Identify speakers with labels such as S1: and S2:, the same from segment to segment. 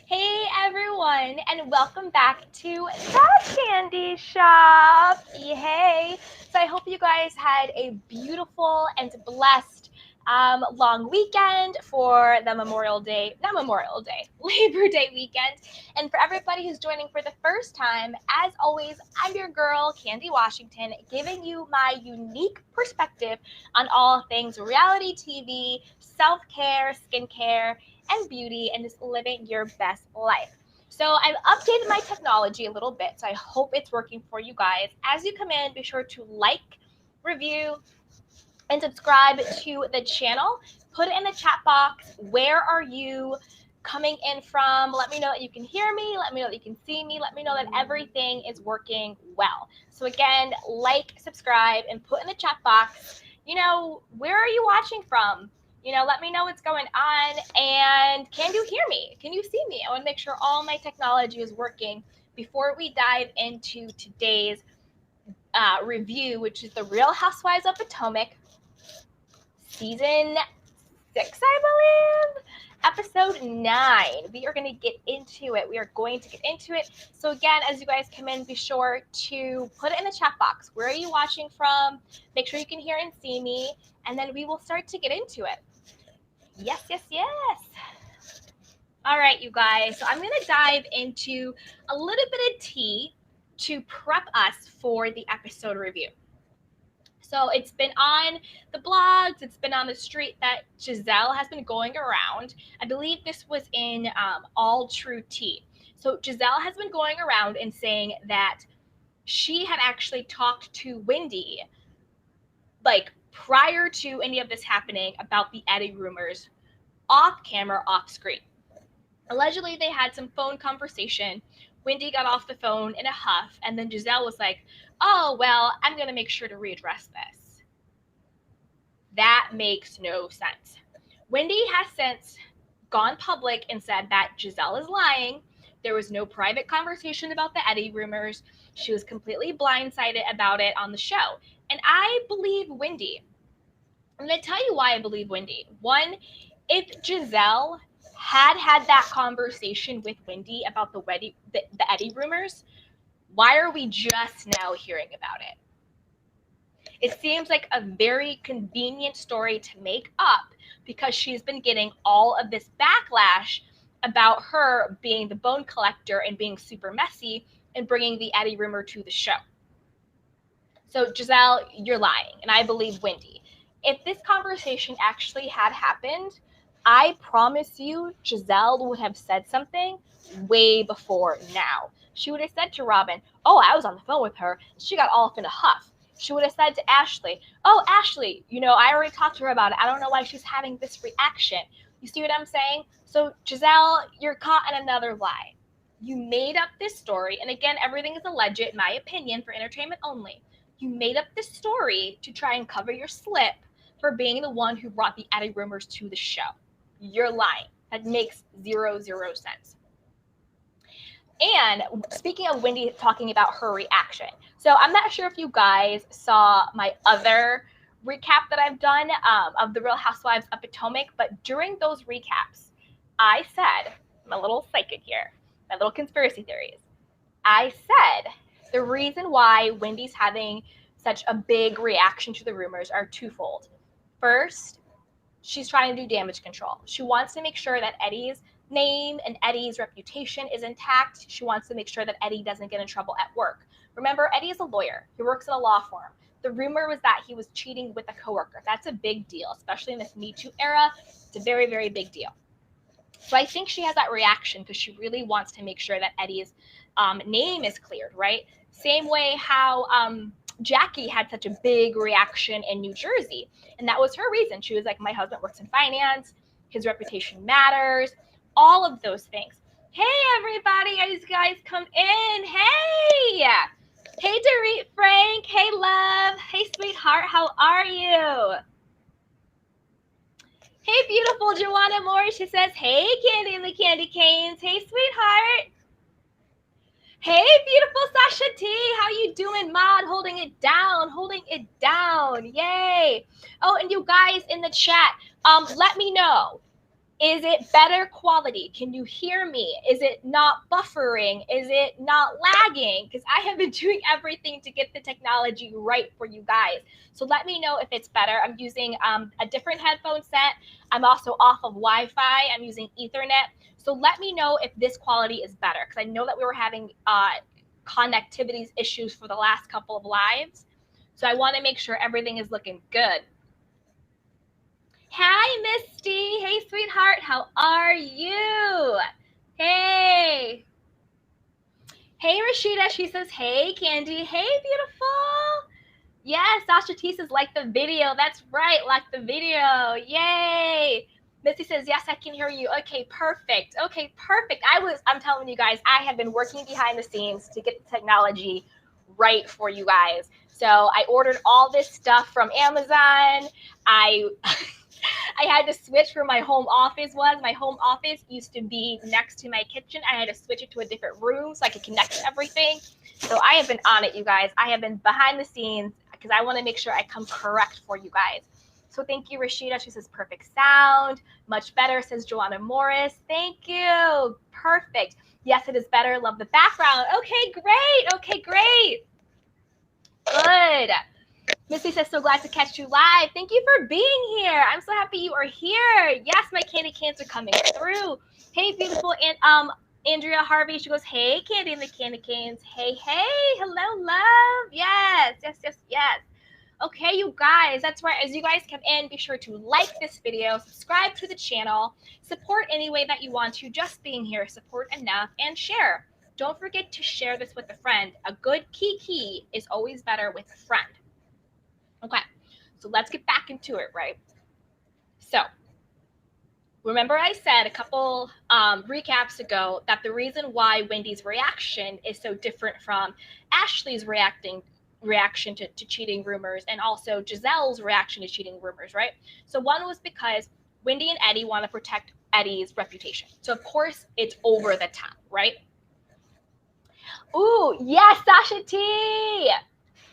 S1: Hey everyone, and welcome back to the Candy Shop. Hey, so I hope you guys had a beautiful and blessed long weekend for the Labor Day weekend. And for everybody who's joining for the first time, as always, I'm your girl, Candy Washington, giving you my unique perspective on all things reality TV, self-care, skincare, and beauty, and just living your best life. So I've updated my technology a little bit, so I hope it's working for you guys. As you come in, be sure to like, review, and subscribe to the channel. Put it in the chat box. Where are you coming in from? Let me know that you can hear me. Let me know that you can see me. Let me know that everything is working well. So again, like, subscribe, and put in the chat box, where are you watching from? Let me know what's going on. And can you hear me? Can you see me? I want to make sure all my technology is working before we dive into today's review, which is the Real Housewives of Potomac, season 6, I believe, episode 9. We are going to get into it. So again, as you guys come in, be sure to put it in the chat box. Where are you watching from? Make sure you can hear and see me, and then we will start to get into it. Yes. All right, you guys. So I'm going to dive into a little bit of tea to prep us for the episode review. So it's been on the blogs, it's been on the street that Giselle has been going around. I believe this was in All True Tea. So Giselle has been going around and saying that she had actually talked to Wendy, like prior to any of this happening, about the Eddie rumors, off camera, off screen. Allegedly, they had some phone conversation. Wendy got off the phone in a huff, and then Giselle was like, oh, well, I'm going to make sure to readdress this. That makes no sense. Wendy has since gone public and said that Giselle is lying. There was no private conversation about the Eddie rumors. She was completely blindsided about it on the show. And I believe Wendy. I'm going to tell you why I believe Wendy. One, if Giselle had that conversation with Wendy about the Eddie rumors, why are we just now hearing about it? It seems like a very convenient story to make up because she's been getting all of this backlash about her being the bone collector and being super messy and bringing the Eddie rumor to the show. So Giselle, you're lying, and I believe Wendy. If this conversation actually had happened, I promise you Giselle would have said something way before now. She would have said to Robyn, oh, I was on the phone with her. She got all up in a huff. She would have said to Ashley, oh, Ashley, I already talked to her about it. I don't know why she's having this reaction. You see what I'm saying? So Giselle, you're caught in another lie. You made up this story. And again, everything is alleged, in my opinion, for entertainment only. You made up this story to try and cover your slip for being the one who brought the Eddie rumors to the show. You're lying. That makes zero sense. And speaking of Wendy talking about her reaction, so I'm not sure if you guys saw my other recap that I've done of the Real Housewives of Potomac, but during those recaps, I said, I'm a little psychic here, my little conspiracy theories. I said the reason why Wendy's having such a big reaction to the rumors are twofold. First, she's trying to do damage control. She wants to make sure that Eddie's name and Eddie's reputation is intact. She wants to make sure that Eddie doesn't get in trouble at work. Remember, Eddie is a lawyer. He works in a law firm. The rumor was that he was cheating with a coworker. That's a big deal, especially in this Me Too era. It's a very, very big deal. So I think she has that reaction because she really wants to make sure that Eddie's name is cleared, right? Same way how Jackie had such a big reaction in New Jersey. And that was her reason. She was like, my husband works in finance. His reputation matters. All of those things. Hey, everybody. You guys come in. Hey. Hey, Dorit Frank. Hey, love. Hey, sweetheart. How are you? Hey, beautiful Joanna Moore. She says, hey, Candy and the Candy Canes. Hey, sweetheart. Hey, beautiful Sasha T. How you doing, Mod? Holding it down. Yay. Oh, and you guys in the chat, let me know. Is it better quality? Can you hear me? Is it not buffering? Is it not lagging? Because I have been doing everything to get the technology right for you guys. So let me know if it's better. I'm using a different headphone set. I'm also off of Wi-Fi. I'm using Ethernet. So let me know if this quality is better, because I know that we were having connectivity issues for the last couple of lives. So I want to make sure everything is looking good. Hi, Misty. Hey, sweetheart. How are you? Hey. Hey, Rashida. She says, hey, Candy. Hey, beautiful. Yes, Sasha T says, like the video. That's right. Like the video. Yay. Misty says, yes, I can hear you. Okay, perfect. Okay, perfect. I'm telling you guys, I have been working behind the scenes to get the technology right for you guys. So I ordered all this stuff from Amazon. I had to switch where my home office was. My home office used to be next to my kitchen. I had to switch it to a different room so I could connect to everything. So I have been on it, you guys. I have been behind the scenes because I want to make sure I come correct for you guys. So thank you, Rashida. She says, perfect sound. Much better, says Joanna Morris. Thank you. Perfect. Yes, it is better. Love the background. Okay, great. Okay, great. Good. Missy says, so glad to catch you live. Thank you for being here. I'm so happy you are here. Yes, my candy cans are coming through. Hey, beautiful Andrea Harvey. She goes, hey, Candy and the candy canes. Hey, hey, hello, love. Yes, yes, yes, yes. Okay, you guys, that's right. As you guys come in, be sure to like this video, subscribe to the channel, support any way that you want to. Just being here, support enough, and share. Don't forget to share this with a friend. A good kiki is always better with a friend. Okay, so let's get back into it, right? So remember I said a couple recaps ago that the reason why Wendy's reaction is so different from Ashley's reaction to cheating rumors, and also Giselle's reaction to cheating rumors, right? So one was because Wendy and Eddie want to protect Eddie's reputation. So of course it's over the top, right? Ooh, yes, Sasha T.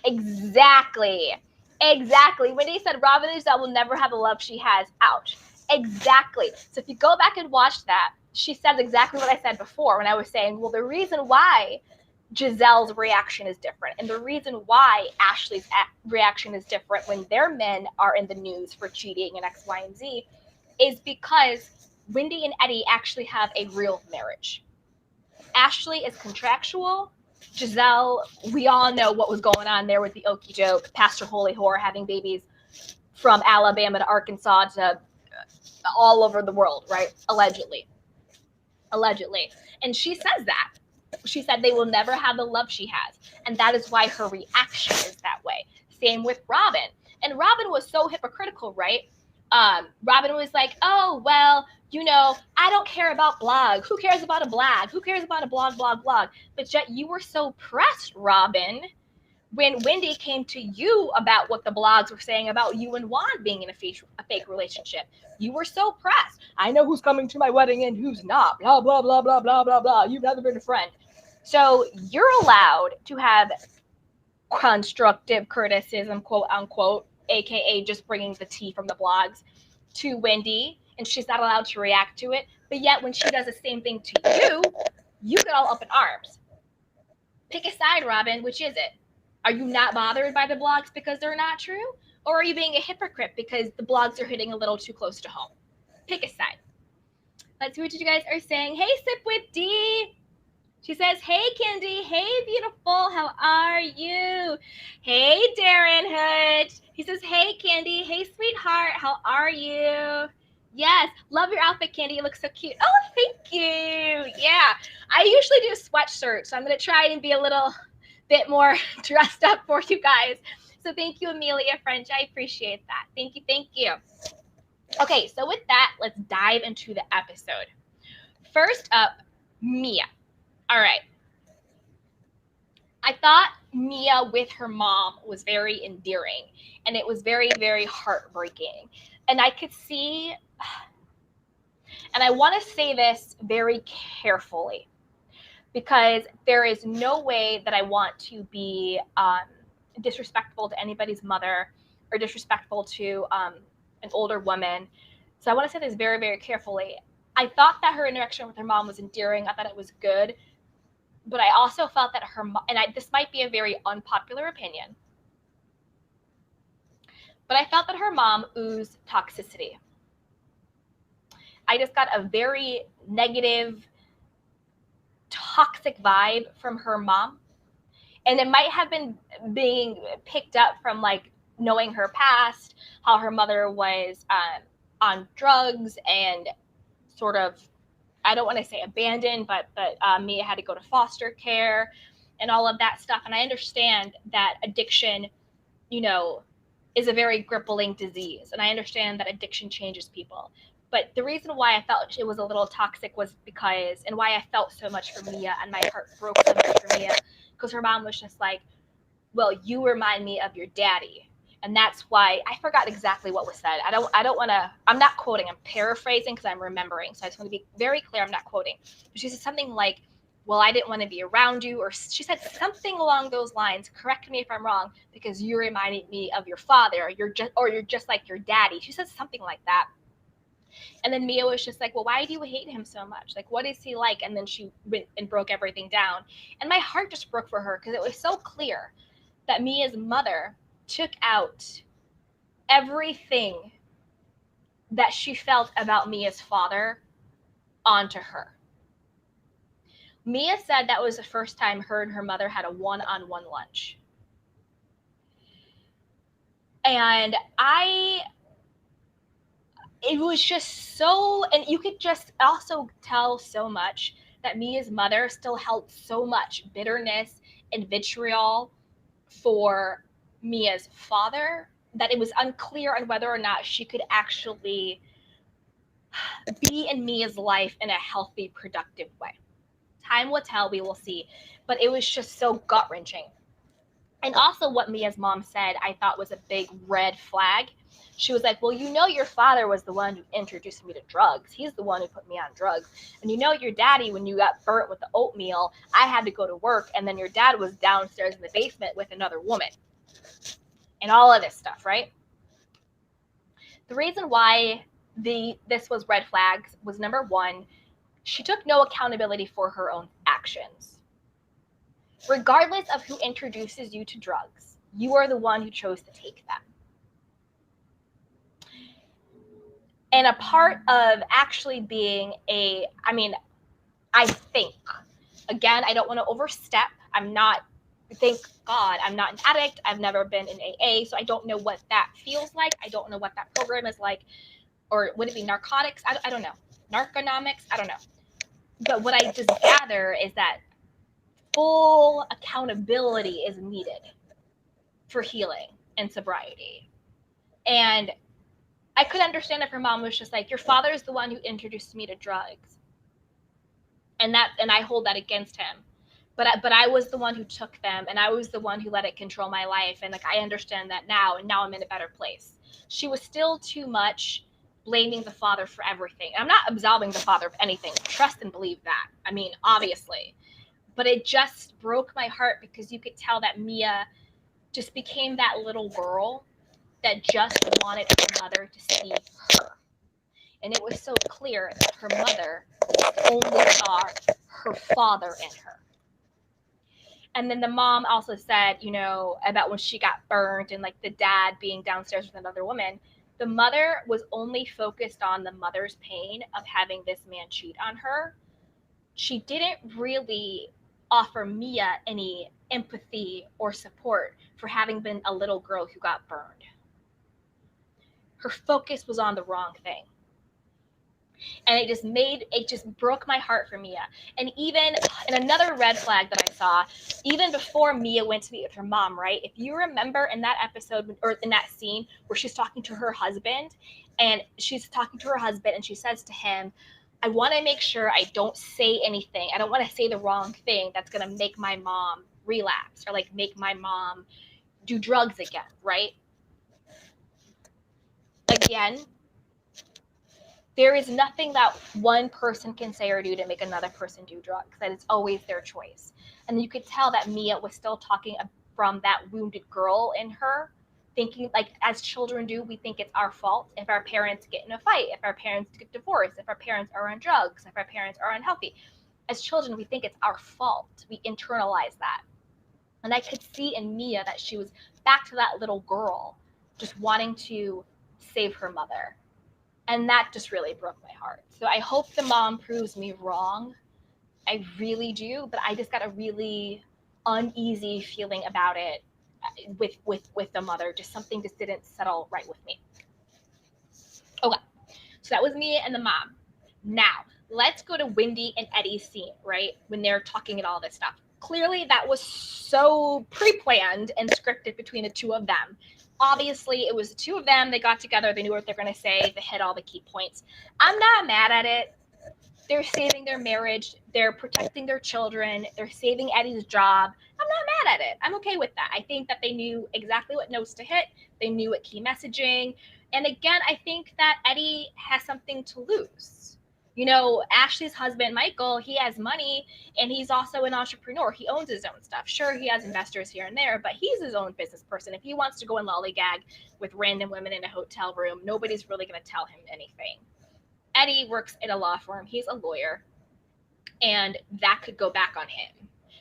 S1: Exactly. Exactly. Wendy said Robyn and Giselle will never have the love she has. Ouch. Exactly. So if you go back and watch that, she says exactly what I said before when I was saying, well, the reason why Giselle's reaction is different and the reason why Ashley's reaction is different when their men are in the news for cheating and X, Y, and Z is because Wendy and Eddie actually have a real marriage. Ashley is contractual. Giselle, we all know what was going on there with the okie doke, Pastor Holy Whore having babies from Alabama to Arkansas to all over the world, right? Allegedly. And she says that. She said they will never have the love she has. And that is why her reaction is that way. Same with Robyn. And Robyn was so hypocritical, right? Robyn was like, oh, well, you know, I don't care about blog. Who cares about a blog? Who cares about a blog? But yet you were so pressed, Robyn, when Wendy came to you about what the blogs were saying about you and Juan being in a fake relationship. You were so pressed. I know who's coming to my wedding and who's not. Blah, blah, blah, blah, blah, blah, blah. You've never been a friend. So you're allowed to have constructive criticism, quote unquote, aka just bringing the tea from the blogs to Wendy, and she's not allowed to react to it. But yet when she does the same thing to you, you get all up in arms. Pick a side, Robyn. Which is it? Are you not bothered by the blogs because they're not true? Or are you being a hypocrite because the blogs are hitting a little too close to home? Pick a side. Let's see what you guys are saying. Hey, Sip with D. She says, hey, Candy. Hey, beautiful. How are you? Hey, Darren Hood. He says, hey, Candy. Hey, sweetheart. How are you? Yes. Love your outfit, Candy. You look so cute. Oh, thank you. Yeah. I usually do sweatshirts, so I'm going to try and be a little bit more dressed up for you guys. So thank you, Amelia French. I appreciate that. Thank you. Thank you. Okay, so with that, let's dive into the episode. First up, Mia. All right. I thought Mia with her mom was very endearing, and it was very, very heartbreaking. And I could see, and I want to say this very carefully, because there is no way that I want to be disrespectful to anybody's mother or disrespectful to an older woman. So I want to say this very, very carefully. I thought that her interaction with her mom was endearing. I thought it was good. But I also felt that her mom, and this might be a very unpopular opinion, but I felt that her mom oozed toxicity. I just got a very negative, toxic vibe from her mom. And it might have been being picked up from like knowing her past, how her mother was on drugs and sort of, I don't want to say abandoned, but Mia had to go to foster care and all of that stuff. And I understand that addiction, is a very crippling disease. And I understand that addiction changes people. But the reason why I felt it was a little toxic was because, and why I felt so much for Mia and my heart broke so much for Mia, because her mom was just like, well, you remind me of your daddy. And that's why I forgot exactly what was said. I don't want to, I'm not quoting, I'm paraphrasing because I'm remembering. So I just want to be very clear, I'm not quoting. But she said something like, well, I didn't want to be around you, or she said something along those lines. Correct me if I'm wrong, because you reminded me of your father. You're just like your daddy. She said something like that. And then Mia was just like, well, why do you hate him so much? Like, what is he like? And then she went and broke everything down. And my heart just broke for her because it was so clear that Mia's mother took out everything that she felt about Mia's father onto her. Mia said that was the first time her and her mother had a one-on-one lunch. And it was just so, and you could just also tell so much that Mia's mother still held so much bitterness and vitriol for Mia's father that it was unclear on whether or not she could actually be in Mia's life in a healthy, productive way. Time will tell, we will see. But it was just so gut-wrenching. And also what Mia's mom said, I thought was a big red flag. She was like, well, your father was the one who introduced me to drugs. He's the one who put me on drugs. And your daddy, when you got burnt with the oatmeal, I had to go to work, and then your dad was downstairs in the basement with another woman. And all of this stuff, right? The reason why this was red flags was, number one, she took no accountability for her own actions. Regardless of who introduces you to drugs, you are the one who chose to take them. And a part of actually being I think, again, I don't want to overstep. Thank God, I'm not an addict. I've never been in AA, so I don't know what that feels like. I don't know what that program is like. Or would it be narcotics? I don't know. Narconomics? I don't know. But what I just gather is that full accountability is needed for healing and sobriety. And I could understand if her mom was just like, your father is the one who introduced me to drugs. And I hold that against him. But I was the one who took them, and I was the one who let it control my life. And I understand that now, and now I'm in a better place. She was still too much blaming the father for everything. And I'm not absolving the father of anything. Trust and believe that. Obviously. But it just broke my heart because you could tell that Mia just became that little girl that just wanted her mother to see her. And it was so clear that her mother only saw her father in her. And then the mom also said, about when she got burned and the dad being downstairs with another woman. The mother was only focused on the mother's pain of having this man cheat on her. She didn't really offer Mia any empathy or support for having been a little girl who got burned. Her focus was on the wrong thing. And it just broke my heart for Mia. And even, and another red flag that I saw, even before Mia went to meet with her mom, right? If you remember in that episode, or in that scene where she's talking to her husband, and she says to him, I want to make sure I don't say anything. I don't want to say the wrong thing that's going to make my mom relapse or make my mom do drugs again, right? Again, there is nothing that one person can say or do to make another person do drugs. That it's always their choice. And you could tell that Mia was still talking from that wounded girl in her thinking, like as children do, we think it's our fault if our parents get in a fight, if our parents get divorced, if our parents are on drugs, if our parents are unhealthy. As children, we think it's our fault. We internalize that. And I could see in Mia that she was back to that little girl just wanting to save her mother. And that just really broke my heart. So I hope the mom proves me wrong. I really do, but I just got a really uneasy feeling about it with the mother. Just something just didn't settle right with me. Okay, so that was Mia and the mom. Now, let's go to Wendy and Eddie's scene, right? When they're talking and all this stuff. Clearly, that was so pre-planned and scripted between the two of them. Obviously, it was the two of them. They got together. They knew what they're going to say. They hit all the key points. I'm not mad at it. They're saving their marriage. They're protecting their children. They're saving Eddie's job. I'm not mad at it. I'm okay with that. I think that they knew exactly what notes to hit. They knew what key messaging. And again, I think that Eddie has something to lose. You know, Ashley's husband, Michael, he has money and he's also an entrepreneur. He owns his own stuff. Sure, he has investors here and there, but he's his own business person. If he wants to go and lollygag with random women in a hotel room, nobody's really going to tell him anything. Eddie works in a law firm. He's a lawyer, and that could go back on him.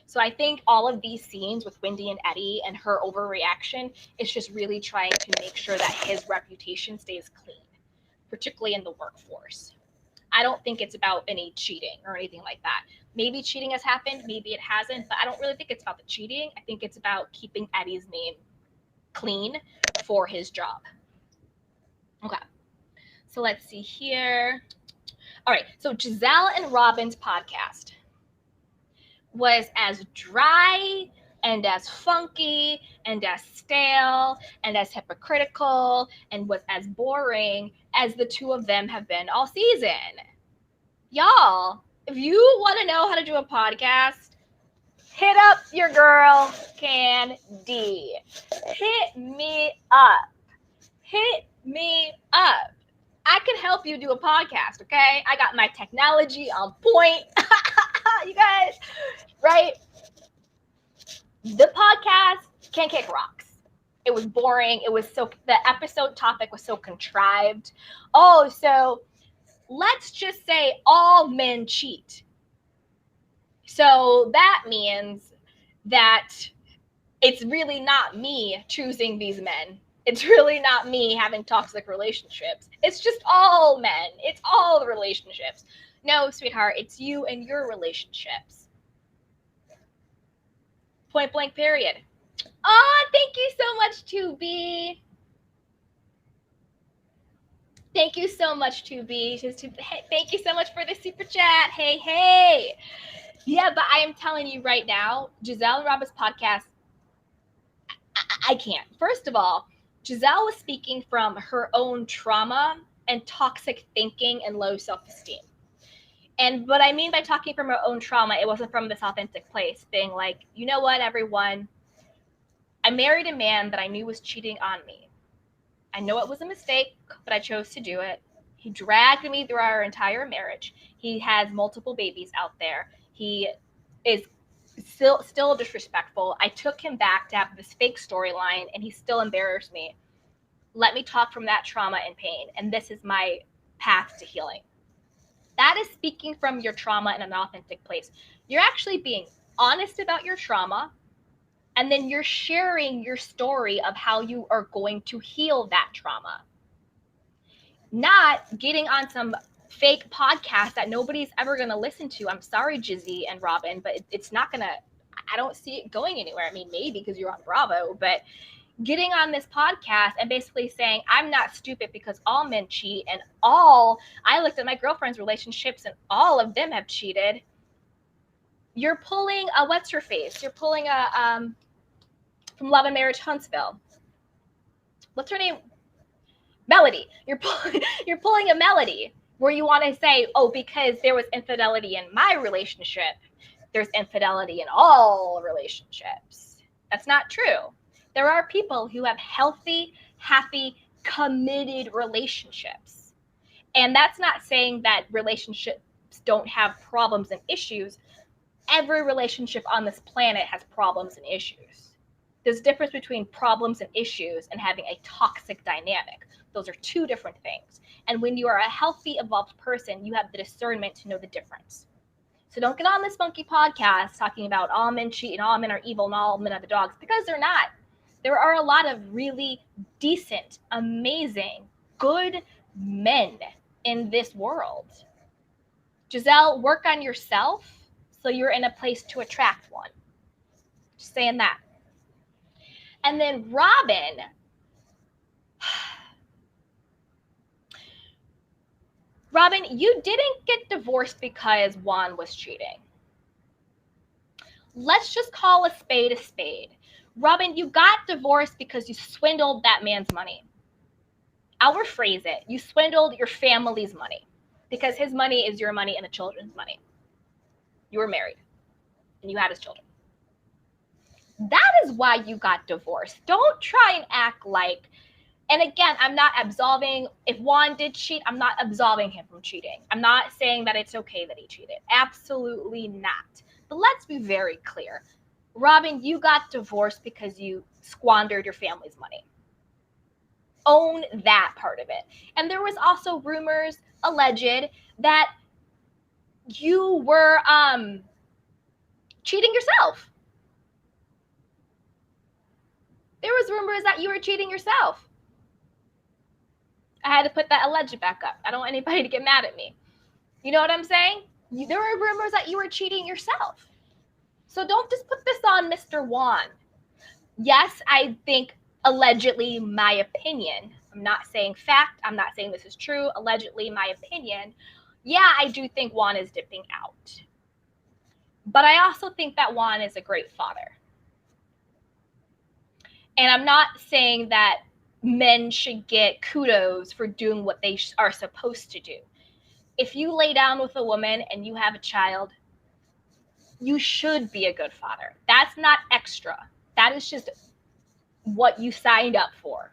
S1: So I think all of these scenes with Wendy and Eddie and her overreaction is just really trying to make sure that his reputation stays clean, particularly in the workforce. I don't think it's about any cheating or anything like that. Maybe cheating has happened, maybe it hasn't, but I don't really think it's about the cheating. I think it's about keeping Eddie's name clean for his job. Okay. So let's see here. All right. So Giselle and Robyn's podcast was as dry and as funky and as stale and as hypocritical and was as boring as the two of them have been all season. Y'all, if you want to know how to do a podcast, hit up your girl, Candy. Hit me up. Hit me up. I can help you do a podcast, okay? I got my technology on point. You guys, right? The podcast can't kick rocks. It was boring. The episode topic was so contrived. Oh, so let's just say all men cheat. So that means that it's really not me choosing these men. It's really not me having toxic relationships. It's just all men. It's all the relationships. No, sweetheart, it's you and your relationships. Point blank, period. Oh, thank you so much, 2B. Thank you so much, 2B. Thank you so much for the super chat. Hey. Yeah, but I am telling you right now, Giselle and Robyn's podcast, I can't. First of all, Giselle was speaking from her own trauma and toxic thinking and low self-esteem. And what I mean by talking from her own trauma, it wasn't from this authentic place, being like, you know what, everyone? I married a man that I knew was cheating on me. I know it was a mistake, but I chose to do it. He dragged me through our entire marriage. He has multiple babies out there. He is still disrespectful. I took him back to have this fake storyline, and he still embarrassed me. Let me talk from that trauma and pain, and this is my path to healing. That is speaking from your trauma in an authentic place. You're actually being honest about your trauma, and then you're sharing your story of how you are going to heal that trauma. Not getting on some fake podcast that nobody's ever going to listen to. I'm sorry, Jizzy and Robyn, but it's not going to, I don't see it going anywhere. I mean, maybe because you're on Bravo, but getting on this podcast and basically saying, I'm not stupid because all men cheat and I looked at my girlfriend's relationships and all of them have cheated. You're pulling a, what's her face? You're pulling a, from Love and Marriage Huntsville. What's her name? Melody. You're pulling a Melody where you want to say, oh, because there was infidelity in my relationship, there's infidelity in all relationships. That's not true. There are people who have healthy, happy, committed relationships. And that's not saying that relationships don't have problems and issues. Every relationship on this planet has problems and issues. There's a difference between problems and issues and having a toxic dynamic. Those are two different things. And when you are a healthy, evolved person, you have the discernment to know the difference. So don't get on this monkey podcast talking about all men cheat and all men are evil and all men are the dogs, because they're not. There are a lot of really decent, amazing, good men in this world. Giselle, work on yourself so you're in a place to attract one. Just saying that. And then Robyn. Robyn, you didn't get divorced because Juan was cheating. Let's just call a spade a spade. Robyn, you got divorced because you swindled that man's money. I'll rephrase it. You swindled your family's money because his money is your money and the children's money. You were married and you had his children. That is why you got divorced. Don't try and act like, and again, I'm not absolving, if Juan did cheat, I'm not absolving him from cheating. I'm not saying that it's okay that he cheated. Absolutely not. But let's be very clear. Robyn, you got divorced because you squandered your family's money. Own that part of it. And there was also rumors, alleged, that you were cheating yourself. There was rumors that you were cheating yourself. I had to put that alleged back up. I don't want anybody to get mad at me. You know what I'm saying? There were rumors that you were cheating yourself. So don't just put this on Mr. Juan. Yes, I think allegedly, my opinion. I'm not saying fact. I'm not saying this is true. Allegedly, my opinion. Yeah, I do think Juan is dipping out. But I also think that Juan is a great father. And I'm not saying that men should get kudos for doing what they are supposed to do. If you lay down with a woman and you have a child, you should be a good father. That's not extra. That is just what you signed up for.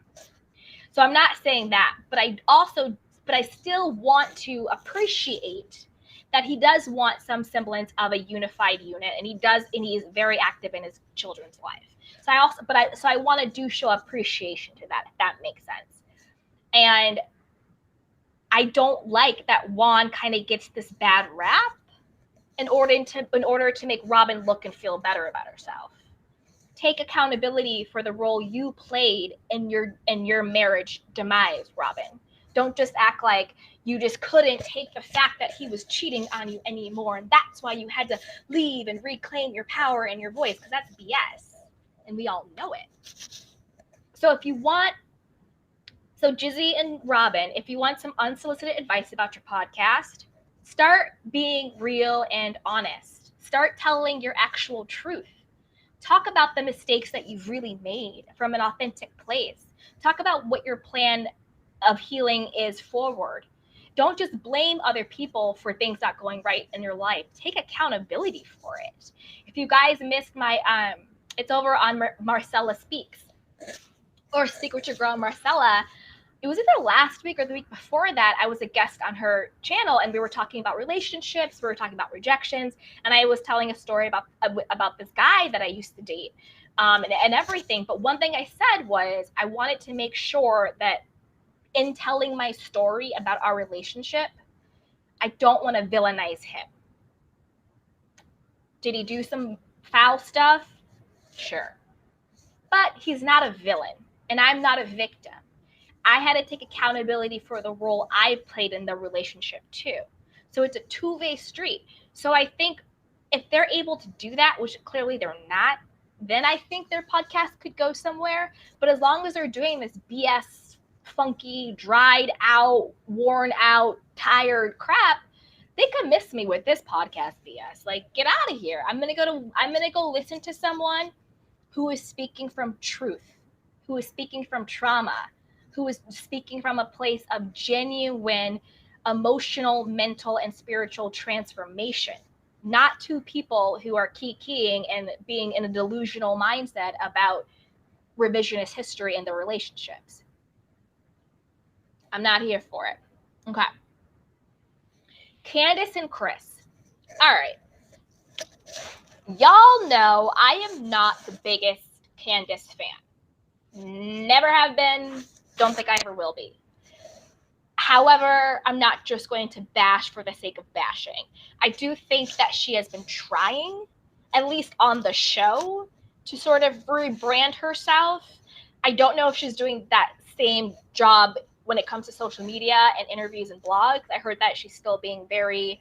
S1: So I'm not saying that, but I still want to appreciate that he does want some semblance of a unified unit, and he is very active in his children's life. So I want to show appreciation to that, if that makes sense. And I don't like that Juan kind of gets this bad rap in order to make Robyn look and feel better about herself. Take accountability for the role you played in your marriage demise, Robyn. Don't just act like you just couldn't take the fact that he was cheating on you anymore, and that's why you had to leave and reclaim your power and your voice, because that's BS, and we all know it. So Jizzy and Robyn, if you want some unsolicited advice about your podcast, start being real and honest. Start telling your actual truth. Talk about the mistakes that you've really made from an authentic place. Talk about what your plan of healing is forward. Don't just blame other people for things not going right in your life. Take accountability for it. If you guys missed my, it's over on Marcella Speaks, or Speak With Your Girl Marcella. It was either last week or the week before that, I was a guest on her channel, and we were talking about relationships, we were talking about rejections, and I was telling a story about this guy that I used to date, and everything. But one thing I said was I wanted to make sure that in telling my story about our relationship, I don't want to villainize him. Did he do some foul stuff? Sure. But he's not a villain, and I'm not a victim. I had to take accountability for the role I played in the relationship too. So it's a two-way street. So I think if they're able to do that, which clearly they're not, then I think their podcast could go somewhere. But as long as they're doing this BS, funky, dried out, worn out, tired crap, they could miss me with this podcast BS. Like, get out of here. I'm gonna go listen to someone who is speaking from truth, who is speaking from trauma, who is speaking from a place of genuine emotional, mental, and spiritual transformation, not to people who are keying and being in a delusional mindset about revisionist history in their relationships. I'm not here for it. Okay. Candace and Chris. All right. Y'all know I am not the biggest Candiace fan. Never have been. Don't think I ever will be. However, I'm not just going to bash for the sake of bashing. I do think that she has been trying, at least on the show, to sort of rebrand herself. I don't know if she's doing that same job when it comes to social media and interviews and blogs. I heard that she's still being very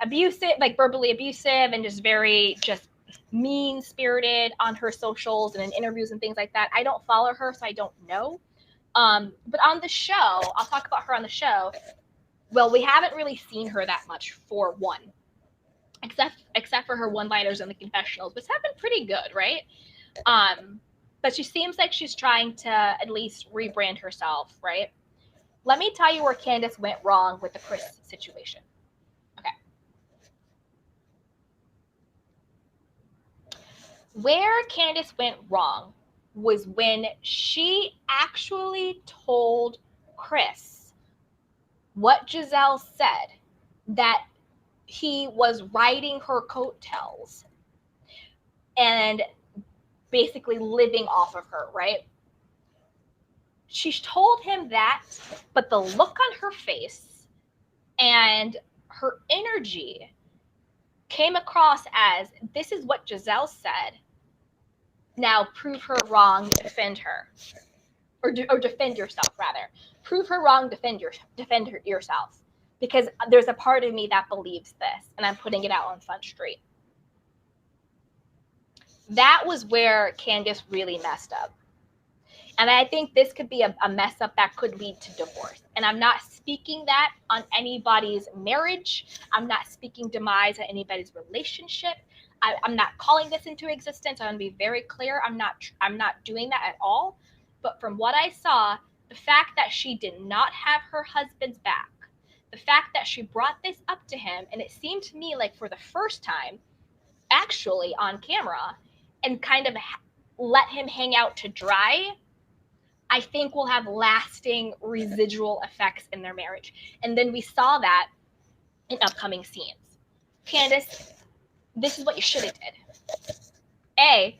S1: abusive, like verbally abusive, and just very just mean-spirited on her socials and in interviews and things like that. I don't follow her, so I don't know. But on the show, I'll talk about her on the show. Well, we haven't really seen her that much, for one, except for her one-liners in the confessionals, which have been pretty good, right? But she seems like she's trying to at least rebrand herself, right? Let me tell you where Candace went wrong with the Chris situation. Okay. Where Candace went wrong was when she actually told Chris what Giselle said, that he was riding her coattails and basically living off of her, right? She told him that, but the look on her face and her energy came across as, this is what Giselle said. Now prove her wrong, defend her. Or defend yourself, rather. Prove her wrong, defend yourself. Because there's a part of me that believes this, and I'm putting it out on Front Street. That was where Candiace really messed up. And I think this could be a mess up that could lead to divorce. And I'm not speaking that on anybody's marriage. I'm not speaking demise on anybody's relationship. I'm not calling this into existence. I want to be very clear. I'm not doing that at all. But from what I saw, the fact that she did not have her husband's back, the fact that she brought this up to him, and it seemed to me like for the first time, actually on camera, and kind of let him hang out to dry, I think will have lasting residual effects in their marriage. And then we saw that in upcoming scenes. Candace, this is what you should have did.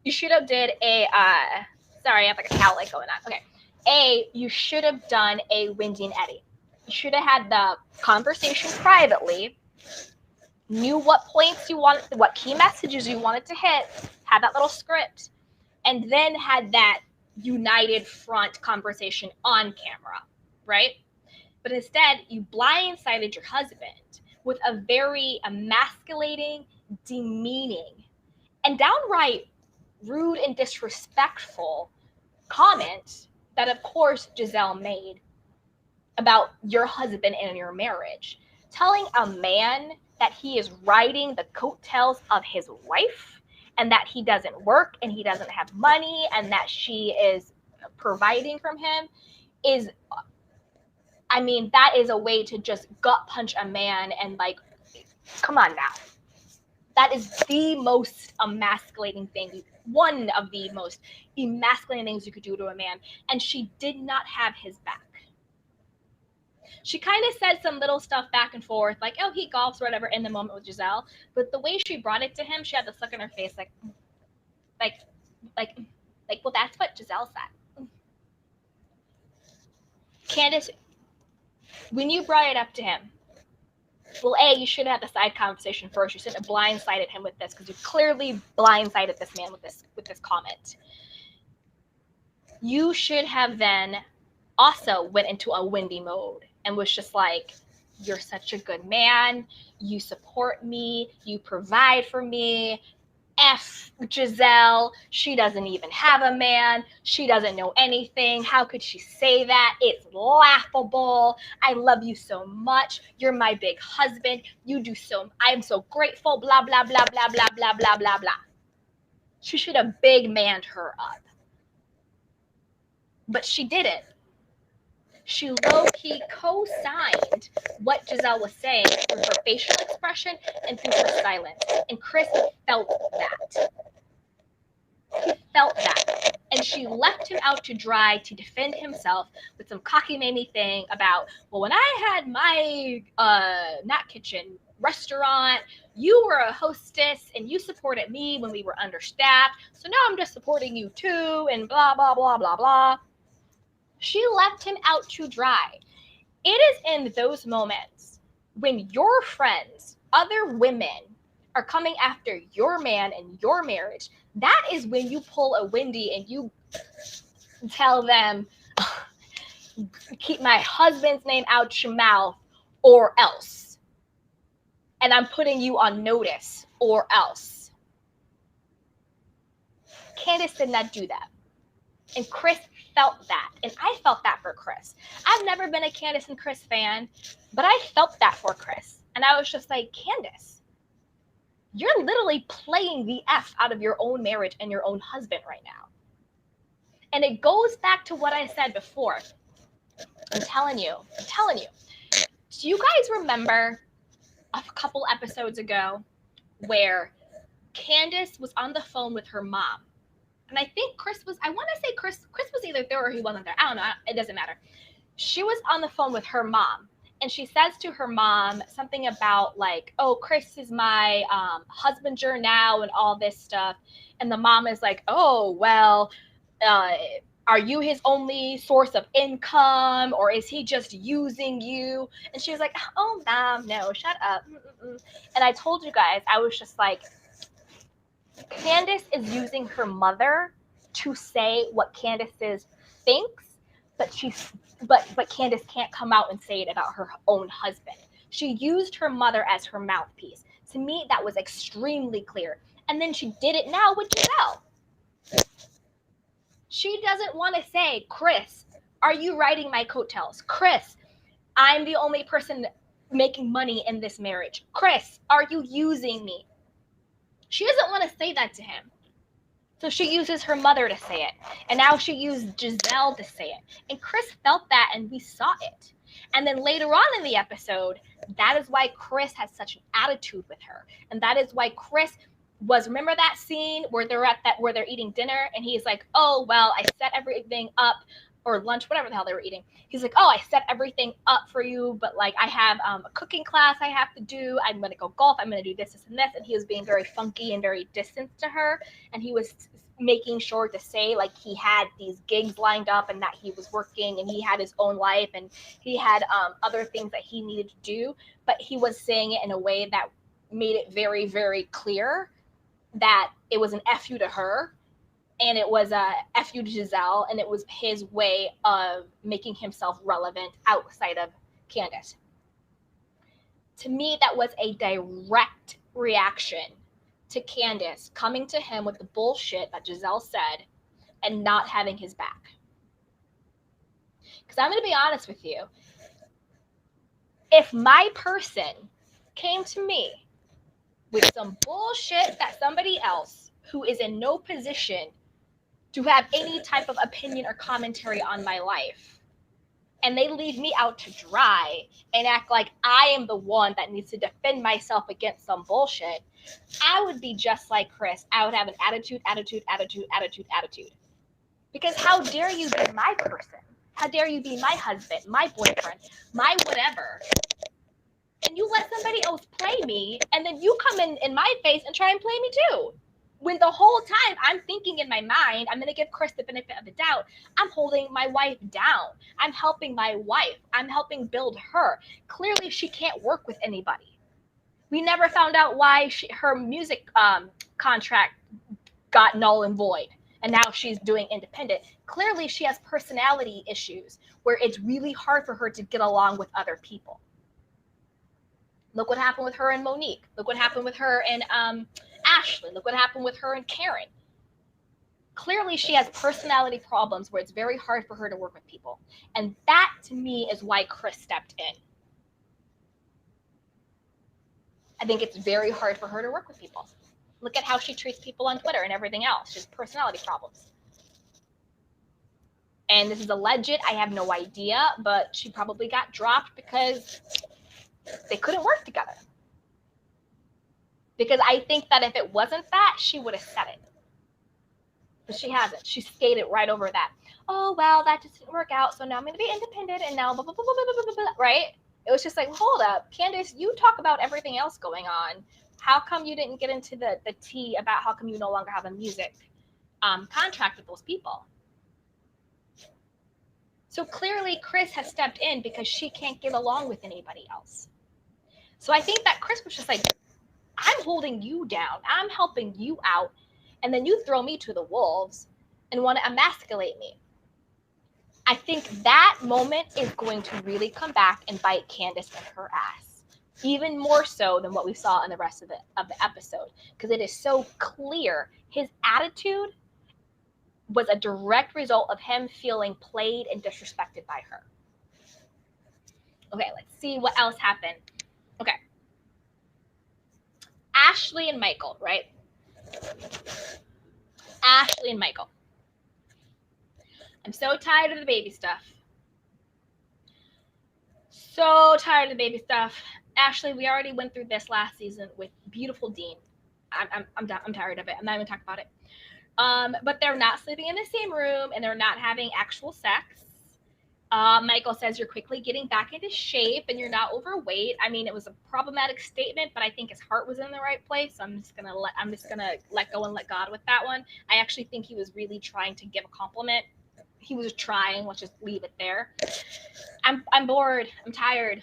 S1: You should have did sorry, I have like a cow going on. Okay. You should have done a Wendy and Eddie. You should have had the conversation privately, knew what points you wanted, what key messages you wanted to hit, had that little script, and then had that united front conversation on camera, right? But instead, you blindsided your husband with a very emasculating, demeaning, and downright rude and disrespectful comment that, of course, Giselle made about your husband and your marriage. Telling a man that he is riding the coattails of his wife, and that he doesn't work and he doesn't have money and that she is providing from him is, I mean, that is a way to just gut punch a man and like, come on now. That is the most emasculating thing, one of the most emasculating things you could do to a man. And she did not have his back. She kind of said some little stuff back and forth, like, oh, he golfs or whatever in the moment with Giselle. But the way she brought it to him, she had this look on her face like, well, that's what Giselle said. Candace, when you brought it up to him, well, you should have had the side conversation first. You shouldn't have blindsided him with this, because you clearly blindsided this man with this comment. You should have then also went into a Wendy mode and was just like, you're such a good man. You support me. You provide for me. F Giselle. She doesn't even have a man. She doesn't know anything. How could she say that? It's laughable. I love you so much. You're my big husband. I'm so grateful. Blah, blah, blah, blah, blah, blah, blah, blah, blah. She should have big manned her up. But she didn't. She low-key co-signed what Giselle was saying through her facial expression and through her silence. And Chris felt that. He felt that. And she left him out to dry to defend himself with some cockamamie thing about, well, when I had my not kitchen restaurant. You were a hostess and you supported me when we were understaffed. So now I'm just supporting you too, and blah, blah, blah, blah, blah. She left him out to dry. It is in those moments when your friends, other women, are coming after your man and your marriage. That is when you pull a Wendy and you tell them, keep my husband's name out your mouth or else. And I'm putting you on notice or else. Candace did not do that. And Chris felt that. And I felt that for Chris. I've never been a Candace and Chris fan, but I felt that for Chris. And I was just like, Candace, you're literally playing the F out of your own marriage and your own husband right now. And it goes back to what I said before. I'm telling you. Do you guys remember a couple episodes ago where Candace was on the phone with her mom? And I think Chris was was either there or he wasn't there. I don't know. It doesn't matter. She was on the phone with her mom. And she says to her mom something about like, oh, Chris is my husbander now and all this stuff. And the mom is like, oh, well, are you his only source of income, or is he just using you? And she was like, oh, mom, no, shut up. And I told you guys, I was just like, Candace is using her mother to say what Candace thinks, but Candace can't come out and say it about her own husband. She used her mother as her mouthpiece. To me, that was extremely clear. And then she did it now with Giselle. She doesn't want to say, Chris, are you riding my coattails? Chris, I'm the only person making money in this marriage. Chris, are you using me? She doesn't want to say that to him. So she uses her mother to say it. And now she used Giselle to say it. And Chris felt that, and we saw it. And then later on in the episode, that is why Chris has such an attitude with her. And that is why Chris remember that scene where they're eating dinner, and he's like, oh, well, I set everything up, or lunch, whatever the hell they were eating. He's like, oh, I set everything up for you, but like I have a cooking class I have to do. I'm going to go golf. I'm going to do this, and this. And he was being very funky and very distant to her. And he was making sure to say like he had these gigs lined up and that he was working and he had his own life and he had other things that he needed to do. But he was saying it in a way that made it very, very clear that it was an F you to her. And it was a F you to Giselle, and it was his way of making himself relevant outside of Candace. To me, that was a direct reaction to Candace coming to him with the bullshit that Giselle said and not having his back. Because I'm going to be honest with you. If my person came to me with some bullshit that somebody else who is in no position to have any type of opinion or commentary on my life, and they leave me out to dry and act like I am the one that needs to defend myself against some bullshit, I would be just like Chris. I would have an attitude. Because how dare you be my person? How dare you be my husband, my boyfriend, my whatever? And you let somebody else play me, and then you come in my face and try and play me too. When the whole time I'm thinking in my mind, I'm going to give Chris the benefit of the doubt. I'm holding my wife down. I'm helping my wife. I'm helping build her. Clearly, she can't work with anybody. We never found out why her music contract got null and void. And now she's doing independent. Clearly, she has personality issues where it's really hard for her to get along with other people. Look what happened with her and Monique. Look what happened with her and Ashley. Look what happened with her and Karen. Clearly, she has personality problems where it's very hard for her to work with people. And that, to me, is why Chris stepped in. I think it's very hard for her to work with people. Look at how she treats people on Twitter and everything else. She has personality problems. And this is alleged. I have no idea, but she probably got dropped because they couldn't work together. Because I think that if it wasn't that, she would have said it. But she hasn't. She skated right over that. Oh, well, that just didn't work out, so now I'm going to be independent, and now blah, blah, blah, blah, blah, blah, blah, right? It was just like, hold up, Candace, you talk about everything else going on. How come you didn't get into the tea about how come you no longer have a music contract with those people? So clearly Chris has stepped in because she can't get along with anybody else. So I think that Chris was just like, I'm holding you down. I'm helping you out. And then you throw me to the wolves and want to emasculate me. I think that moment is going to really come back and bite Candace in her ass. Even more so than what we saw in the rest of the episode. Because it is so clear. His attitude was a direct result of him feeling played and disrespected by her. Okay, let's see what else happened. Okay. Ashley and Michael, right? Ashley and Michael. I'm so tired of the baby stuff. So tired of the baby stuff. Ashley, we already went through this last season with beautiful Dean. I'm done. I'm tired of it. I'm not even talking about it. But they're not sleeping in the same room and they're not having actual sex. Michael says you're quickly getting back into shape and you're not overweight. I mean, it was a problematic statement, but I think his heart was in the right place. So I'm just gonna let go and let God with that one. I actually think he was really trying to give a compliment. He was trying. Let's just leave it there. I'm bored. I'm tired.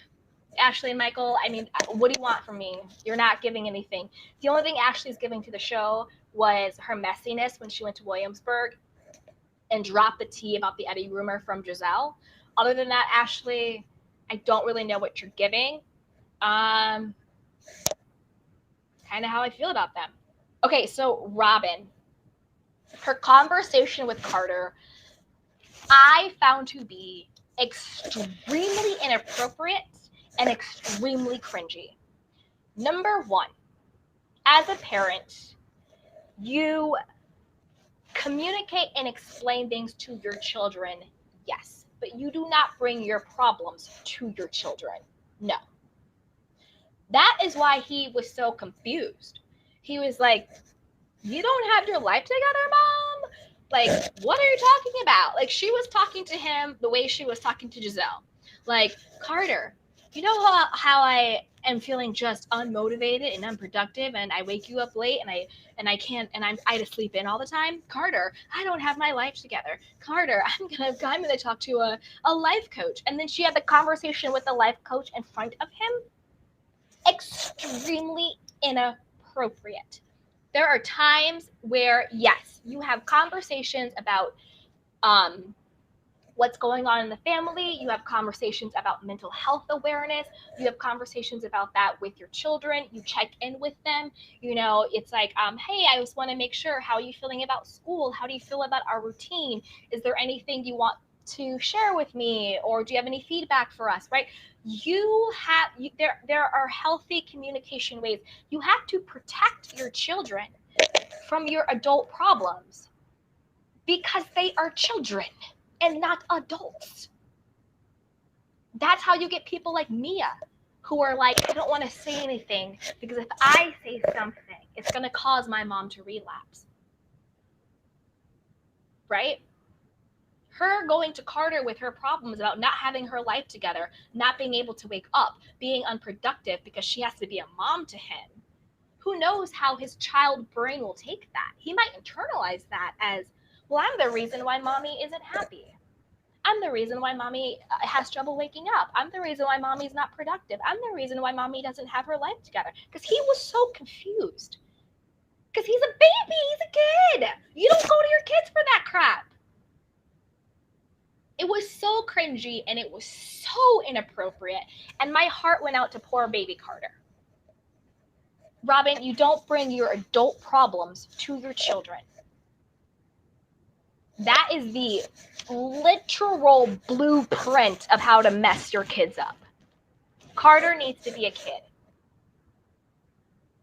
S1: Ashley and Michael, I mean, what do you want from me? You're not giving anything. The only thing Ashley's giving to the show was her messiness when she went to Williamsburg and dropped the tea about the Eddie rumor from Giselle. Other than that, Ashley, I don't really know what you're giving. Kind of how I feel about them. Okay, so Robyn, her conversation with Carter, I found to be extremely inappropriate and extremely cringy. Number one, as a parent, you communicate and explain things to your children, yes, but you do not bring your problems to your children. No. That is why he was so confused. He was like, you don't have your life together, Mom? Like, what are you talking about? Like, she was talking to him the way she was talking to Giselle. Like, Carter, you know how I am feeling just unmotivated and unproductive, and I wake you up late, and I have to sleep in all the time. Carter, I don't have my life together. Carter, I'm gonna talk to a life coach. And then she had the conversation with the life coach in front of him. Extremely inappropriate. There are times where, yes, you have conversations about what's going on in the family. You have conversations about mental health awareness. You have conversations about that with your children. You check in with them. You know, it's like, hey, I just want to make sure, how are you feeling about school? How do you feel about our routine? Is there anything you want to share with me? Or do you have any feedback for us, right? There are healthy communication ways. You have to protect your children from your adult problems because they are children and not adults. That's how you get people like Mia, who are like, I don't want to say anything because if I say something, it's going to cause my mom to relapse. Right? Her going to Carter with her problems about not having her life together, not being able to wake up, being unproductive because she has to be a mom to him. Who knows how his child brain will take that? He might internalize that as, well, I'm the reason why mommy isn't happy. I'm the reason why mommy has trouble waking up. I'm the reason why mommy's not productive. I'm the reason why mommy doesn't have her life together. Because he was so confused. Because he's a baby. He's a kid. You don't go to your kids for that crap. It was so cringy and it was so inappropriate. And my heart went out to poor baby Carter. Robyn, you don't bring your adult problems to your children. That is the literal blueprint of how to mess your kids up. Carter needs to be a kid.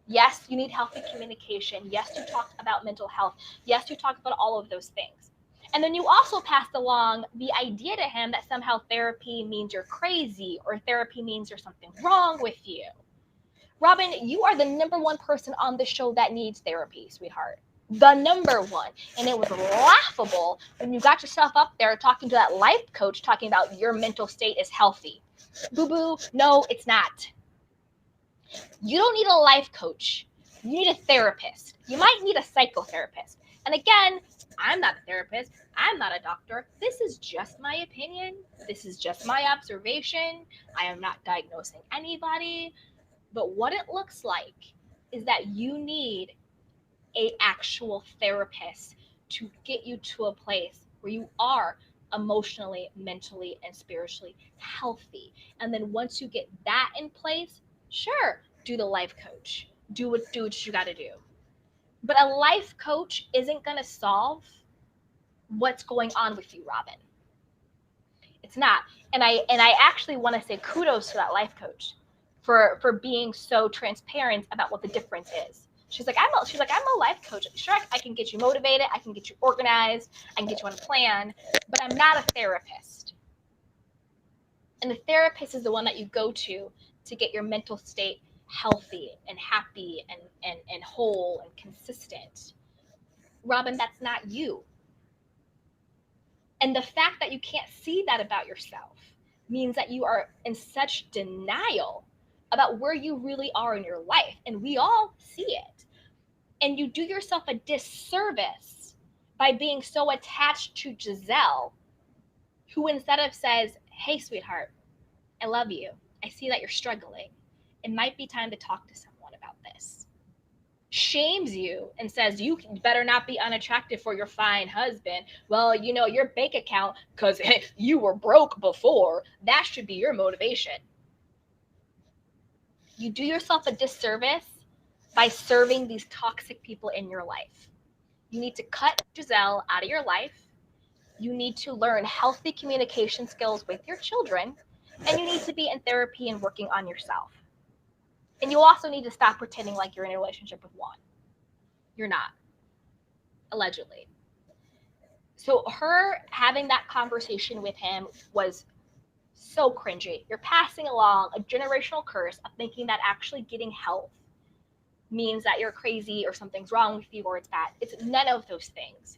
S1: Yes, you need healthy communication. Yes, you talk about mental health. Yes, you talk about all of those things. And then you also passed along the idea to him that somehow therapy means you're crazy or therapy means there's something wrong with you. Robyn, you are the number one person on the show that needs therapy, sweetheart. The number one. And it was laughable when you got yourself up there talking to that life coach, talking about your mental state is healthy. Boo-boo, no, it's not. You don't need a life coach. You need a therapist. You might need a psychotherapist. And again, I'm not a therapist. I'm not a doctor. This is just my opinion. This is just my observation. I am not diagnosing anybody. But what it looks like is that you need an actual therapist to get you to a place where you are emotionally, mentally, and spiritually healthy. And then once you get that in place, sure, do the life coach. Do what you got to do. But a life coach isn't going to solve what's going on with you, Robyn. It's not. And I actually want to say kudos to that life coach for being so transparent about what the difference is. She's like, I'm a life coach. Sure, I can get you motivated, I can get you organized, I can get you on a plan, but I'm not a therapist. And the therapist is the one that you go to get your mental state healthy and happy and whole and consistent. Robyn, that's not you. And the fact that you can't see that about yourself means that you are in such denial about where you really are in your life. And we all see it. And you do yourself a disservice by being so attached to Giselle, who instead of says, hey, sweetheart, I love you. I see that you're struggling. It might be time to talk to someone about this. Shames you and says, you better not be unattractive for your fine husband. Well, you know, your bank account, because you were broke before, that should be your motivation. You do yourself a disservice by serving these toxic people in your life. You need to cut Giselle out of your life. You need to learn healthy communication skills with your children, and you need to be in therapy and working on yourself. And you also need to stop pretending like you're in a relationship with Juan. You're not, allegedly. So her having that conversation with him was so cringy. You're passing along a generational curse of thinking that actually getting help means that you're crazy or something's wrong with you or it's bad. It's none of those things.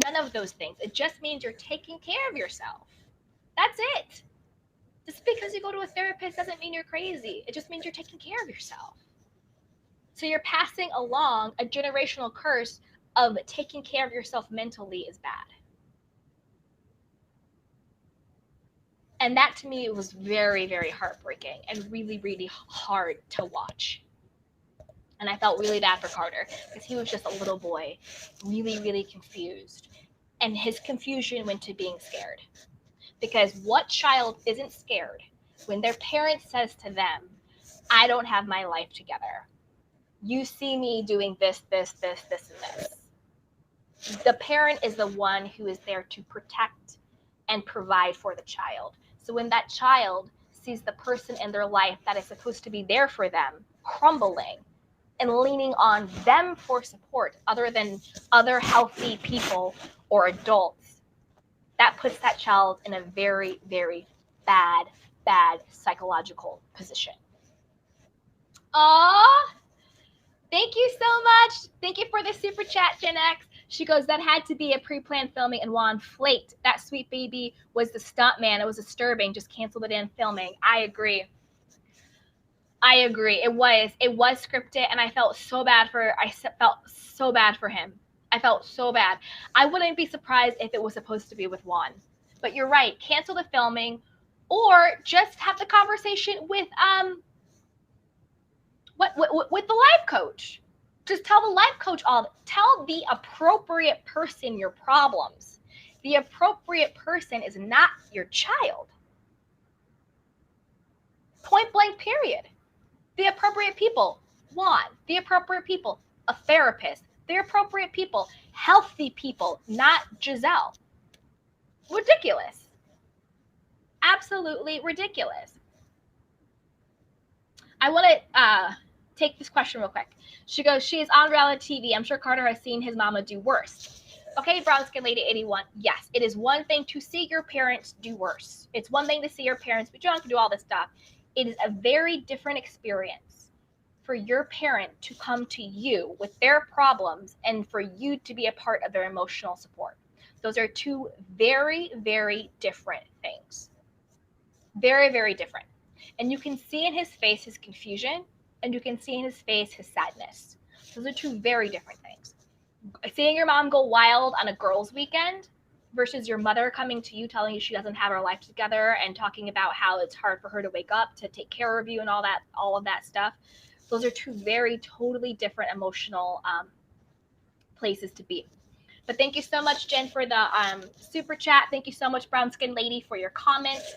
S1: None of those things. It just means you're taking care of yourself. That's it. Just because you go to a therapist doesn't mean you're crazy. It just means you're taking care of yourself. So you're passing along a generational curse of taking care of yourself mentally is bad. And that to me was very, very heartbreaking and really, really hard to watch. And I felt really bad for Carter because he was just a little boy, really, really confused. And his confusion went to being scared. Because what child isn't scared when their parent says to them, I don't have my life together. You see me doing this, this, this, this, and this. The parent is the one who is there to protect and provide for the child. So when that child sees the person in their life that is supposed to be there for them crumbling and leaning on them for support other than other healthy people or adults, that puts that child in a very, very bad psychological position. Aww. Thank you so much. Thank you for the super chat, Gen X. She goes, that had to be a pre-planned filming and Juan flaked. That sweet baby was the stunt man. It was disturbing. Just cancel the damn filming. I agree. It was scripted and I felt so bad for him. I felt so bad. I wouldn't be surprised if it was supposed to be with Juan. But you're right. Cancel the filming or just have the conversation with with the life coach. Just tell the life coach tell the appropriate person your problems. The appropriate person is not your child. Point blank, period. The appropriate people, Juan. The appropriate people, a therapist. The appropriate people, healthy people, not Giselle. Ridiculous. Absolutely ridiculous. I want to take this question real quick. She goes, she is on reality TV. I'm sure Carter has seen his mama do worse. Okay, brown skin lady 81. Yes, it is one thing to see your parents do worse. It's one thing to see your parents be drunk and do all this stuff. It is a very different experience for your parent to come to you with their problems and for you to be a part of their emotional support. Those are two very, very different things. Very, very different. And you can see in his face his confusion, and you can see in his face his sadness. Those are two very different things. Seeing your mom go wild on a girls' weekend versus your mother coming to you telling you she doesn't have her life together and talking about how it's hard for her to wake up to take care of you and all of that stuff. Those are two very totally different emotional places to be. But thank you so much, Jen, for the super chat. Thank you so much, Brown Skin Lady, for your comments.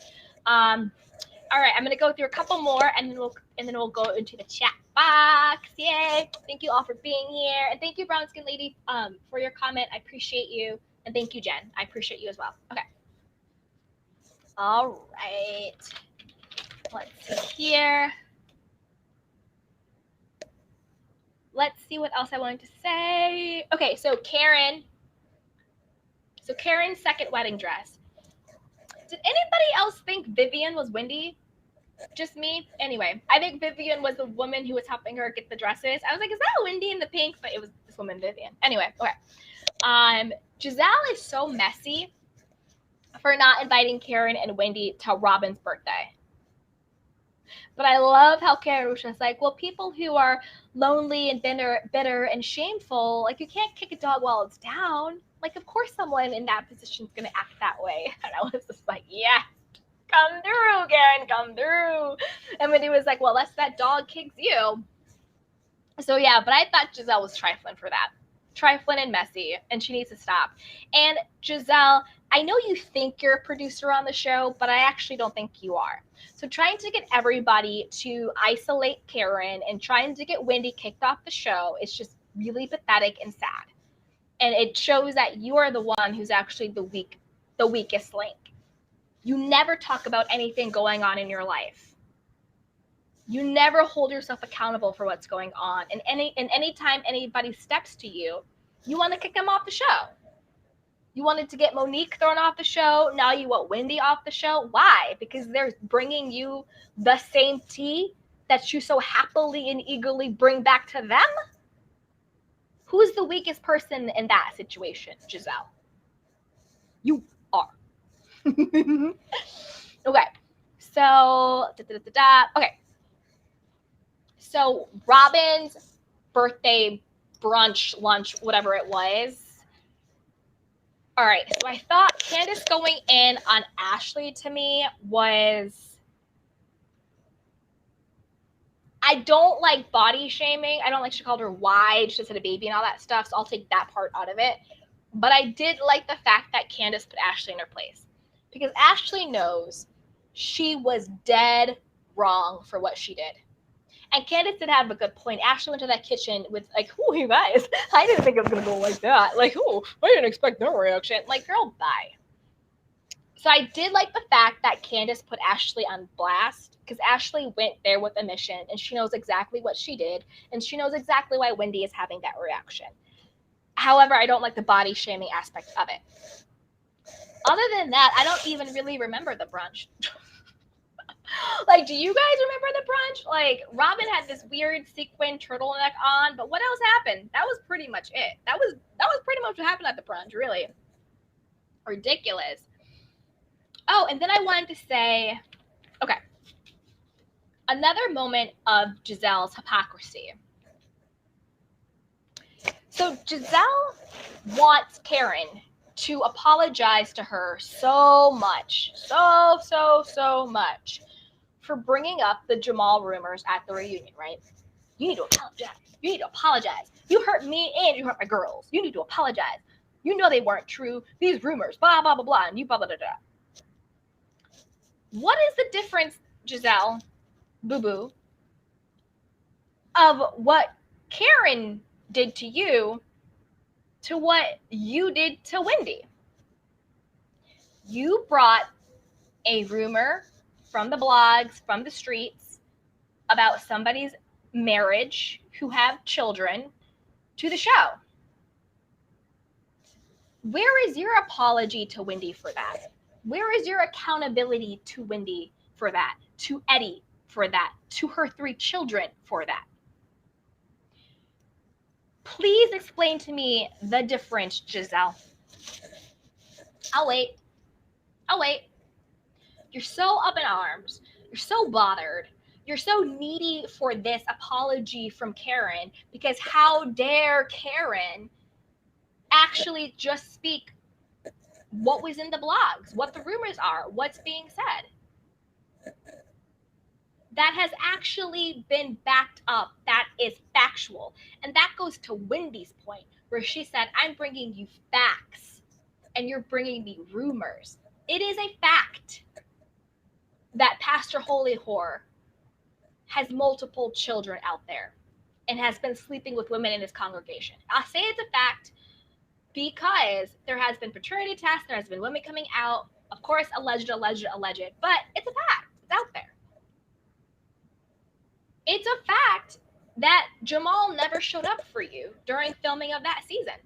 S1: All right, I'm gonna go through a couple more, and then we'll go into the chat box. Yay! Thank you all for being here, and thank you, Brown Skin Lady, for your comment. I appreciate you, and thank you, Jen. I appreciate you as well. Okay. All right. Let's see here. Let's see what else I wanted to say. Okay, so Karen. So Karen's second wedding dress. Did anybody else think Vivian was Wendy? Just me? Anyway, I think Vivian was the woman who was helping her get the dresses. I was like, is that Wendy in the pink? But it was this woman, Vivian. Anyway, okay. Giselle is so messy for not inviting Karen and Wendy to Robyn's birthday. But I love how Karen was just like, well, people who are lonely and bitter and shameful, like you can't kick a dog while it's down. Like, of course someone in that position is going to act that way. And I was just like, yeah, come through, Karen, come through. And Wendy was like, well, unless that dog kicks you. So, yeah, but I thought Giselle was trifling for that. Trifling and messy, and she needs to stop. And Giselle, I know you think you're a producer on the show, but I actually don't think you are. So trying to get everybody to isolate Karen and trying to get Wendy kicked off the show is just really pathetic and sad. And it shows that you are the one who's actually the weakest link. You never talk about anything going on in your life. You never hold yourself accountable for what's going on. And anytime anybody steps to you, you want to kick them off the show. You wanted to get Monique thrown off the show. Now you want Wendy off the show. Why? Because they're bringing you the same tea that you so happily and eagerly bring back to them. Who's the weakest person in that situation, Giselle? You are. Okay. So, okay. So Robyn's birthday brunch, lunch, whatever it was. All right. So I thought Candace going in on Ashley to me was, I don't like body shaming. I don't like she called her wide. She just had a baby and all that stuff. So I'll take that part out of it. But I did like the fact that Candace put Ashley in her place. Because Ashley knows she was dead wrong for what she did. And Candace did have a good point. Ashley went to that kitchen with like, oh, you guys, I didn't think it was going to go like that. Like, oh, I didn't expect no reaction. Like, girl, bye. So I did like the fact that Candace put Ashley on blast because Ashley went there with a mission and she knows exactly what she did. And she knows exactly why Wendy is having that reaction. However, I don't like the body shaming aspect of it. Other than that, I don't even really remember the brunch. Like, do you guys remember the brunch? Like, Robyn had this weird sequin turtleneck on, but what else happened? That was pretty much it. That was pretty much what happened at the brunch, really. Ridiculous. Oh, and then I wanted to say, okay, another moment of Giselle's hypocrisy. So Giselle wants Karen to apologize to her so much, so much for bringing up the Jamal rumors at the reunion, right? You need to apologize. You need to apologize. You hurt me and you hurt my girls. You need to apologize. You know they weren't true. These rumors, blah, blah, blah, blah, and you blah, blah, blah, blah. What is the difference, Giselle, boo-boo, of what Karen did to you to what you did to Wendy? You brought a rumor from the blogs, from the streets, about somebody's marriage who have children to the show. Where is your apology to Wendy for that? Where is your accountability to Wendy for that? To Eddie for that? To her 3 children for that? Please explain to me the difference, Giselle. I'll wait. You're so up in arms. You're so bothered. You're so needy for this apology from Karen because how dare Karen actually just speak what was in the blogs, what the rumors are, what's being said. That has actually been backed up. That is factual. And that goes to Wendy's point, where she said, I'm bringing you facts and you're bringing me rumors. It is a fact that Pastor Holy Whore has multiple children out there and has been sleeping with women in his congregation. I say it's a fact because there has been paternity tests, there has been women coming out, of course, alleged, but it's a fact. It's out there. It's a fact that Jamal never showed up for you during filming of that season.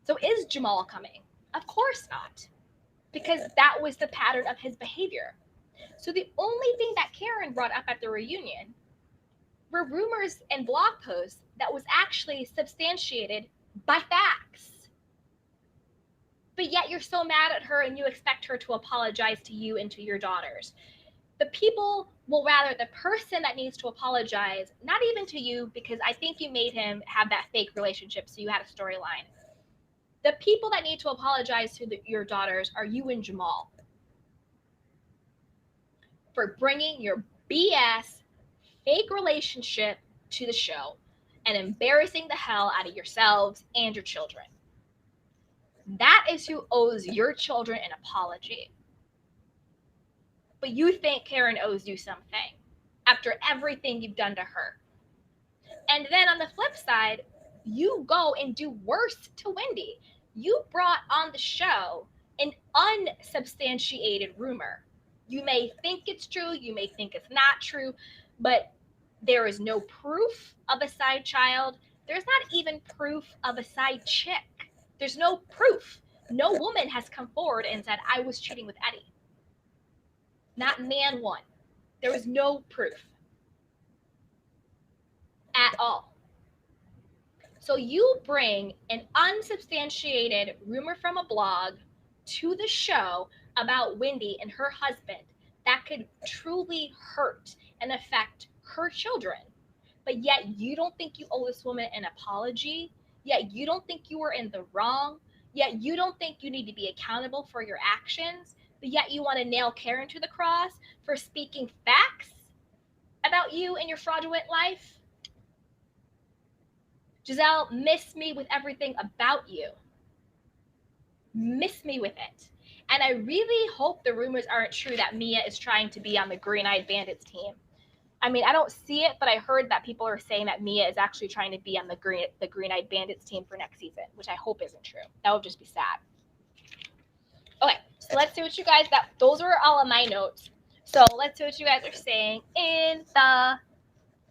S1: So is Jamal coming? Of course not, because that was the pattern of his behavior. So the only thing that Karen brought up at the reunion were rumors and blog posts that was actually substantiated by facts. But yet you're so mad at her and you expect her to apologize to you and to your daughters. The people will rather the person that needs to apologize, not even to you, because I think you made him have that fake relationship, so you had a storyline. The people that need to apologize to your daughters are you and Jamal for bringing your BS fake relationship to the show and embarrassing the hell out of yourselves and your children. That is who owes your children an apology. But you think Karen owes you something after everything you've done to her. And then on the flip side, you go and do worse to Wendy. You brought on the show an unsubstantiated rumor. You may think it's true, you may think it's not true, but there is no proof of a side child. There's not even proof of a side chick. There's no proof. No woman has come forward and said, I was cheating with Eddie. Not man one. There was no proof at all. So you bring an unsubstantiated rumor from a blog to the show about Wendy and her husband that could truly hurt and affect her children. But yet you don't think you owe this woman an apology. Yet you don't think you were in the wrong. Yet you don't think you need to be accountable for your actions. But yet you want to nail Karen to the cross for speaking facts about you and your fraudulent life. Giselle, miss me with everything about you. Miss me with it. And I really hope the rumors aren't true that Mia is trying to be on the Green-Eyed Bandits team. I mean, I don't see it, but I heard that people are saying that Mia is actually trying to be on the Green-Eyed Bandits team for next season, which I hope isn't true. That would just be sad. Okay, so let's see what you guys, those were all of my notes. So let's see what you guys are saying in the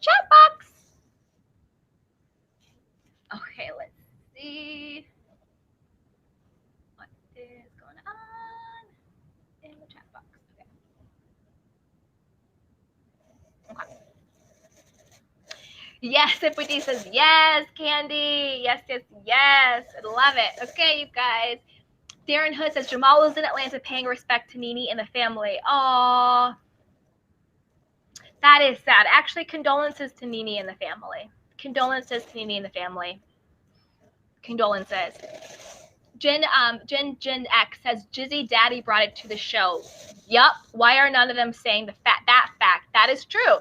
S1: chat box. Okay, let's see what is going on in the chat box. Okay. Yes, Sipwiti says yes, Candy. Yes. I love it. Okay, you guys. Darren Hood says Jamal was in Atlanta paying respect to Nene and the family. Aww. That is sad. Actually, condolences to Nene and the family. Condolences to Nene and the family. Condolences. Jen X says Jizzy Daddy brought it to the show. Yup. Why are none of them saying that fact? That is true.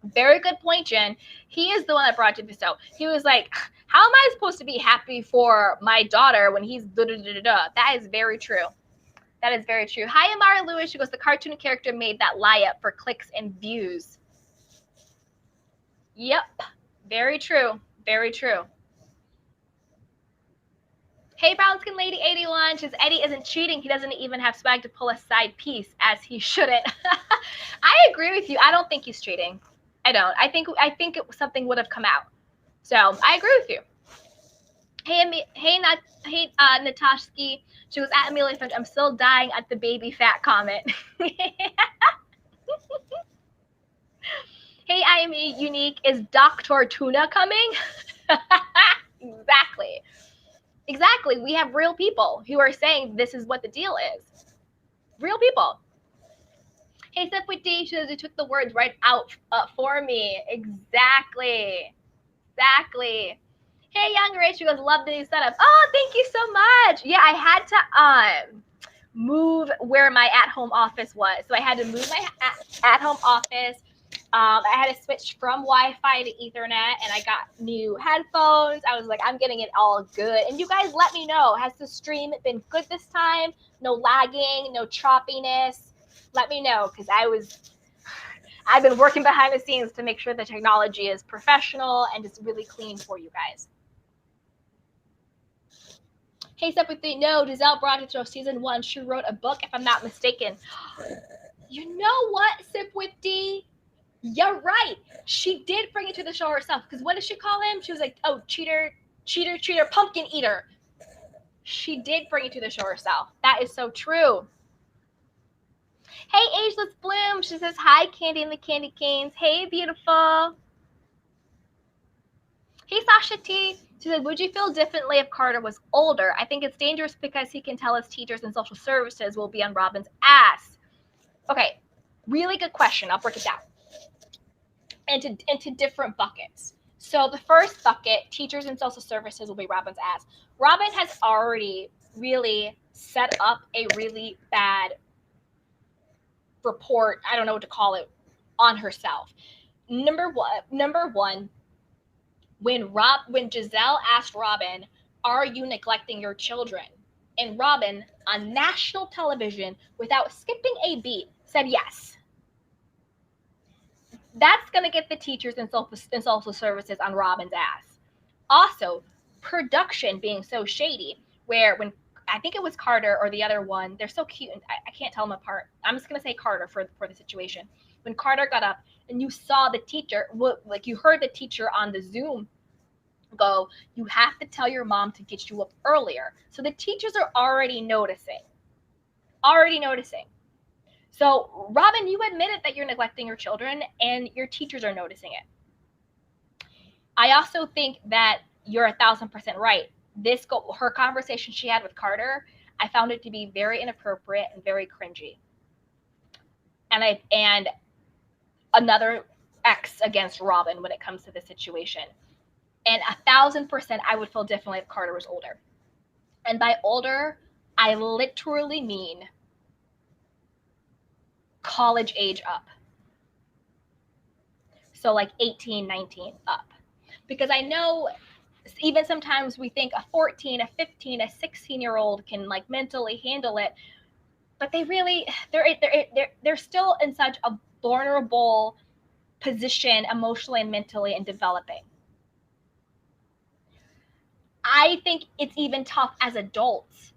S1: Very good point, Jen. He is the one that brought it to the show. He was like, how am I supposed to be happy for my daughter when he's da-da-da-da-da? That is very true. That is very true. Hi, Amara Lewis. She goes, the cartoon character made that lie up for clicks and views. Yep. Very true. Very true. Hey, brown skin lady 81 says Eddie isn't cheating. He doesn't even have swag to pull a side piece, as he shouldn't. I agree with you. I don't think he's cheating. I don't. I think something would have come out. So I agree with you. Hey, Natashki. She was at Amelia Finch. I'm still dying at the baby fat comment. Hey, I am unique. Is Dr. Tuna coming? Exactly. We have real people who are saying this is what the deal is. Real people. Hey, Sip with D, she says you took the words right out for me. Exactly. Exactly. Hey, Young Ray, she goes, love the new setup. Oh, thank you so much. Yeah, I had to move where my at-home office was. So I had to move my at-home office. I had to switch from Wi-Fi to Ethernet, and I got new headphones. I was like, I'm getting it all good. And you guys let me know, has the stream been good this time? No lagging, no choppiness? Let me know, because I've been working behind the scenes to make sure the technology is professional and just really clean for you guys. Hey, Step with the no, Giselle brought it to season 1. She wrote a book, if I'm not mistaken. You know what, Sip with D? You're right. She did bring it to the show herself. Because what did she call him? She was like, oh, cheater, pumpkin eater. She did bring it to the show herself. That is so true. Hey, Ageless Bloom. She says, hi, Candy and the Candy Canes. Hey, beautiful. Hey, Sasha T. She said, would you feel differently if Carter was older? I think it's dangerous because he can tell his teachers and social services will be on Robyn's ass. Okay, really good question. I'll break it down into different buckets. So the first bucket, teachers and social services will be Robyn's ass. Robyn has already really set up a really bad report, I don't know what to call it, on herself. Number one, when Giselle asked Robyn, are you neglecting your children? And Robyn, on national television, without skipping a beat, said yes. That's going to get the teachers and social services on Robyn's ass. Also, production being so shady, where when I think it was Carter or the other one, they're so cute, and I can't tell them apart. I'm just going to say Carter for the situation. When Carter got up and you saw the teacher, like you heard the teacher on the Zoom go, you have to tell your mom to get you up earlier. So the teachers are already noticing. So Robyn, you admitted that you're neglecting your children and your teachers are noticing it. I also think that you're 1,000% right. Her conversation she had with Carter, I found it to be very inappropriate and very cringy. And another X against Robyn when it comes to the situation. And 1,000% I would feel differently if Carter was older. And by older, I literally mean college age up. So like 18, 19 up. Because I know even sometimes we think a 14, a 15, a 16-year-old can like mentally handle it, but they're still in such a vulnerable position emotionally and mentally and developing. I think it's even tough as adults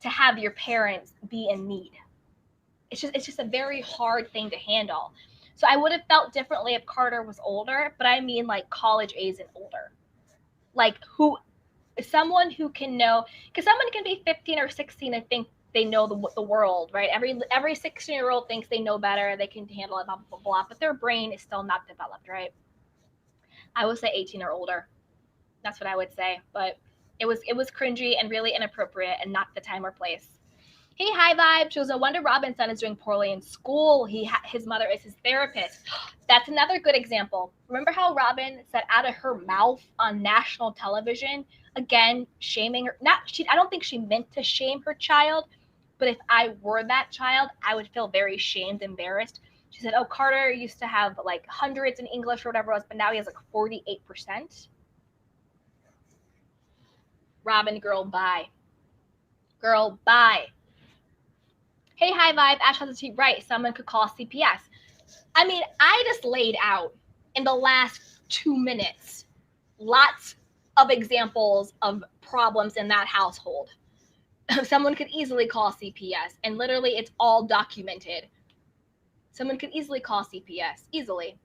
S1: to have your parents be in need. It's just a very hard thing to handle. So I would have felt differently if Carter was older, but I mean like college age and older. Like someone who can know, because someone can be 15 or 16 and think they know the world, right? Every 16-year-old thinks they know better, they can handle it, blah, blah, blah, but their brain is still not developed, right? I would say 18 or older. That's what I would say, but it was cringy and really inappropriate and not the time or place. Hey, hi vibe. She goes, no wonder Robyn's son is doing poorly in school. His mother is his therapist. That's another good example. Remember how Robyn said out of her mouth on national television, again, shaming her. I don't think she meant to shame her child, but if I were that child, I would feel very shamed, embarrassed. She said, oh, Carter used to have like hundreds in English or whatever it was, but now he has like 48%. Robyn, girl, bye. Girl, bye. Hey, hi vibe. Ash has a right. Someone could call CPS. I mean, I just laid out in the last 2 minutes lots of examples of problems in that household. Someone could easily call CPS, and literally it's all documented. Someone could easily call CPS, easily.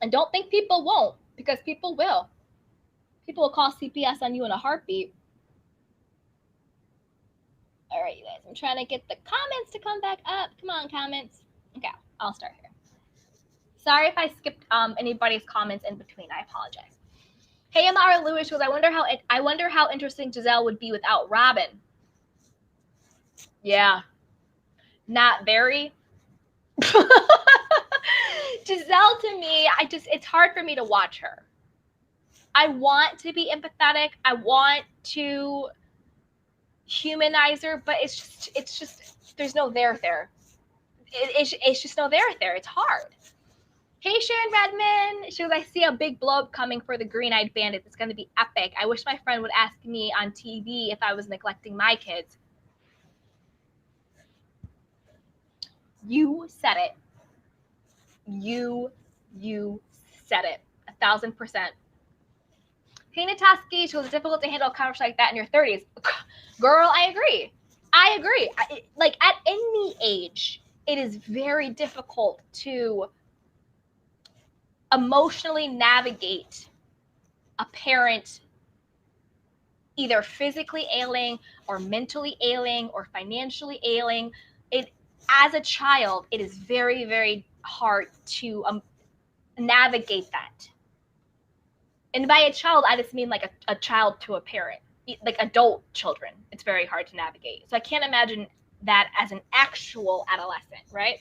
S1: And don't think people won't, because people will. People will call CPS on you in a heartbeat. All right, you guys, I'm trying to get the comments to come back up. Come on, comments. Okay, I'll start here. Sorry if I skipped anybody's comments in between. I apologize. Hey, Amara Lewis goes, I wonder how interesting Giselle would be without Robyn. Yeah, not very. Giselle, to me, it's hard for me to watch her. I want to be empathetic. I want to humanize her, but it's just there's no there. It's just no there. It's hard. Hey, Sharon Redmond. She goes, I see a big blow up coming for the Green-Eyed Bandits. It's going to be epic. I wish my friend would ask me on TV if I was neglecting my kids. You said it. You said it. 1,000%. Hey, Nataski, she goes, it's difficult to handle a conversation like that in your 30s. Girl, I agree. Like, at any age, it is very difficult to emotionally navigate a parent either physically ailing or mentally ailing or financially ailing. As a child, it is very, very hard to navigate that. And by a child, I just mean like a child to a parent, like adult children. It's very hard to navigate. So I can't imagine that as an actual adolescent, right?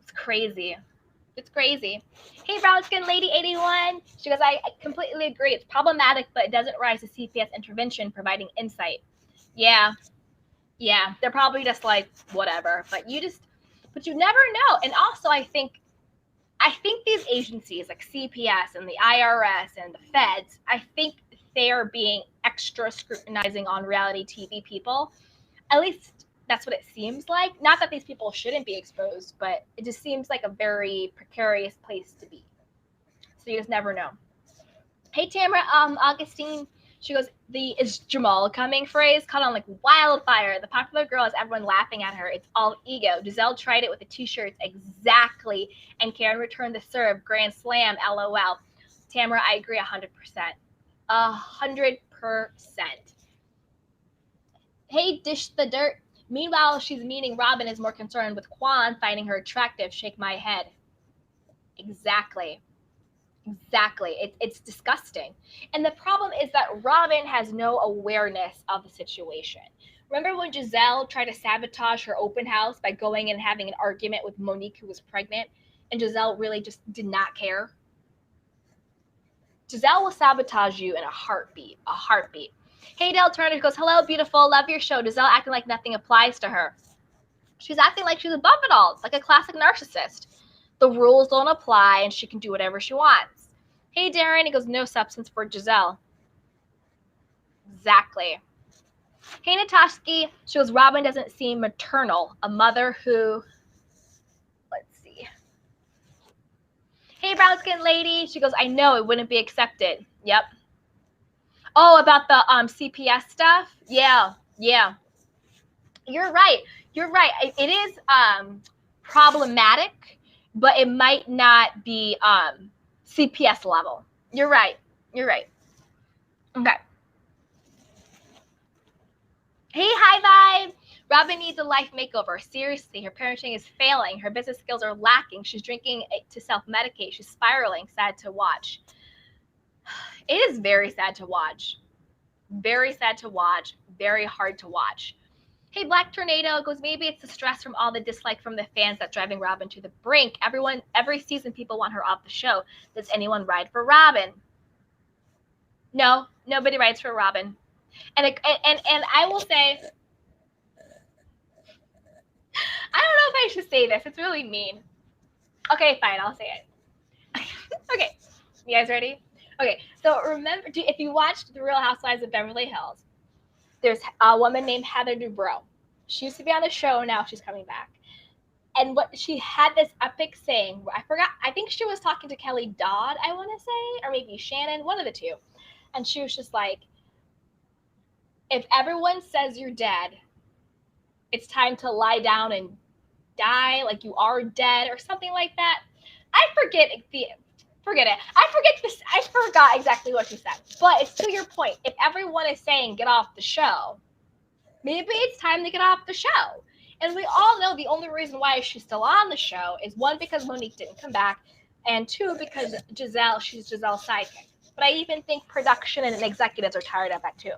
S1: It's crazy. It's crazy. Hey, brown skin lady 81. She goes, I completely agree. It's problematic, but it doesn't rise to CPS intervention providing insight. Yeah. They're probably just like, whatever. But you never know. And also, I think these agencies like CPS and the IRS and the feds, I think they are being extra scrutinizing on reality TV people. At least that's what it seems like. Not that these people shouldn't be exposed, but it just seems like a very precarious place to be. So you just never know. Hey, Tamara, Augustine. She goes, the is Jamal coming phrase caught on like wildfire. The popular girl has everyone laughing at her. It's all ego. Giselle tried it with the t-shirts exactly, and Karen returned the serve. Grand slam, LOL. Tamara, I agree 100%. 100%. Hey, Dish the Dirt. Meanwhile, she's meaning Robyn is more concerned with Quan finding her attractive. Shake my head. Exactly. It's disgusting. And the problem is that Robyn has no awareness of the situation. Remember when Giselle tried to sabotage her open house by going and having an argument with Monique, who was pregnant, and Giselle really just did not care? Giselle will sabotage you in a heartbeat. Hey, Del Turner goes, hello, beautiful. Love your show. Giselle acting like nothing applies to her. She's acting like she's above it all, like a classic narcissist. The rules don't apply, and she can do whatever she wants. Hey, Darren. He goes, no substance for Giselle. Exactly. Hey, Natashki. She goes, Robyn doesn't seem maternal. A mother who, let's see. Hey, brown skin lady. She goes, I know it wouldn't be accepted. Yep. Oh, about the CPS stuff? Yeah. You're right. It is problematic, but it might not be CPS level. You're right. Okay. Hey, hi, vibe. Robyn needs a life makeover. Seriously, her parenting is failing. Her business skills are lacking. She's drinking to self-medicate. She's spiraling. Sad to watch. It is very sad to watch. Very sad to watch. Very hard to watch. Hey, Black Tornado goes, maybe it's the stress from all the dislike from the fans that's driving Robyn to the brink. Every season, people want her off the show. Does anyone ride for Robyn? No, nobody rides for Robyn. And I will say, I don't know if I should say this. It's really mean. Okay, fine, I'll say it. Okay, you guys ready? Okay, so remember, if you watched The Real Housewives of Beverly Hills, there's a woman named Heather Dubrow. She used to be on the show. Now she's coming back. And what she had this epic saying, I forgot, I think she was talking to Kelly Dodd, I want to say, or maybe Shannon, one of the two. And she was just like, if everyone says you're dead, it's time to lie down and die, like you are dead, or something like that. Forget it. I forgot exactly what she said. But it's to your point. If everyone is saying get off the show, maybe it's time to get off the show. And we all know the only reason why she's still on the show is one, because Monique didn't come back, and two, because she's Giselle's sidekick. But I even think production and executives are tired of that too.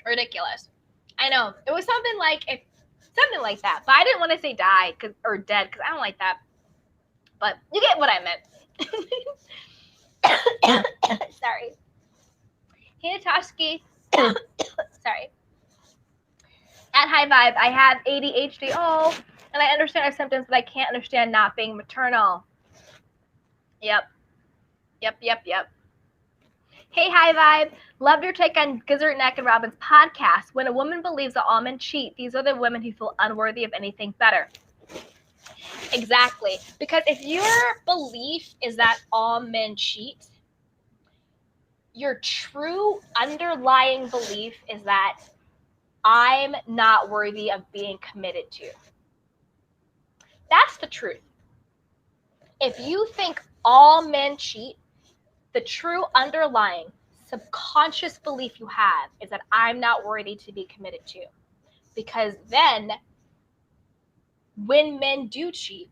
S1: Ridiculous. I know. It was something like, if Something like that. But I didn't want to say die or dead because I don't like that. But you get what I meant. Sorry. Hey, Natashki. Sorry. At High Vibe, I have ADHD. Oh, and I understand our symptoms, but I can't understand not being maternal. Yep. Hey, High Vibe. Love your take on Gizzard Neck and Robyn's podcast. When a woman believes that all men cheat, these are the women who feel unworthy of anything better. Exactly. Because if your belief is that all men cheat, your true underlying belief is that I'm not worthy of being committed to. That's the truth. If you think all men cheat, the true underlying subconscious belief you have is that I'm not worthy to be committed to. Because then when men do cheat,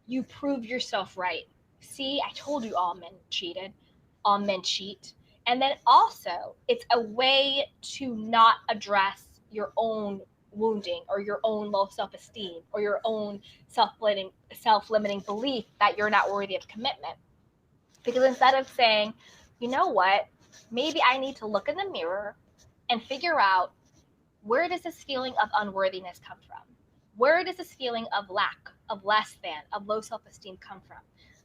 S1: you prove yourself right. See, I told you all men cheated. All men cheat. And then also, it's a way to not address your own wounding or your own low self-esteem or your own self-limiting belief that you're not worthy of commitment. Because instead of saying, you know what, maybe I need to look in the mirror and figure out, where does this feeling of unworthiness come from? Where does this feeling of lack, of less than, of low self-esteem come from?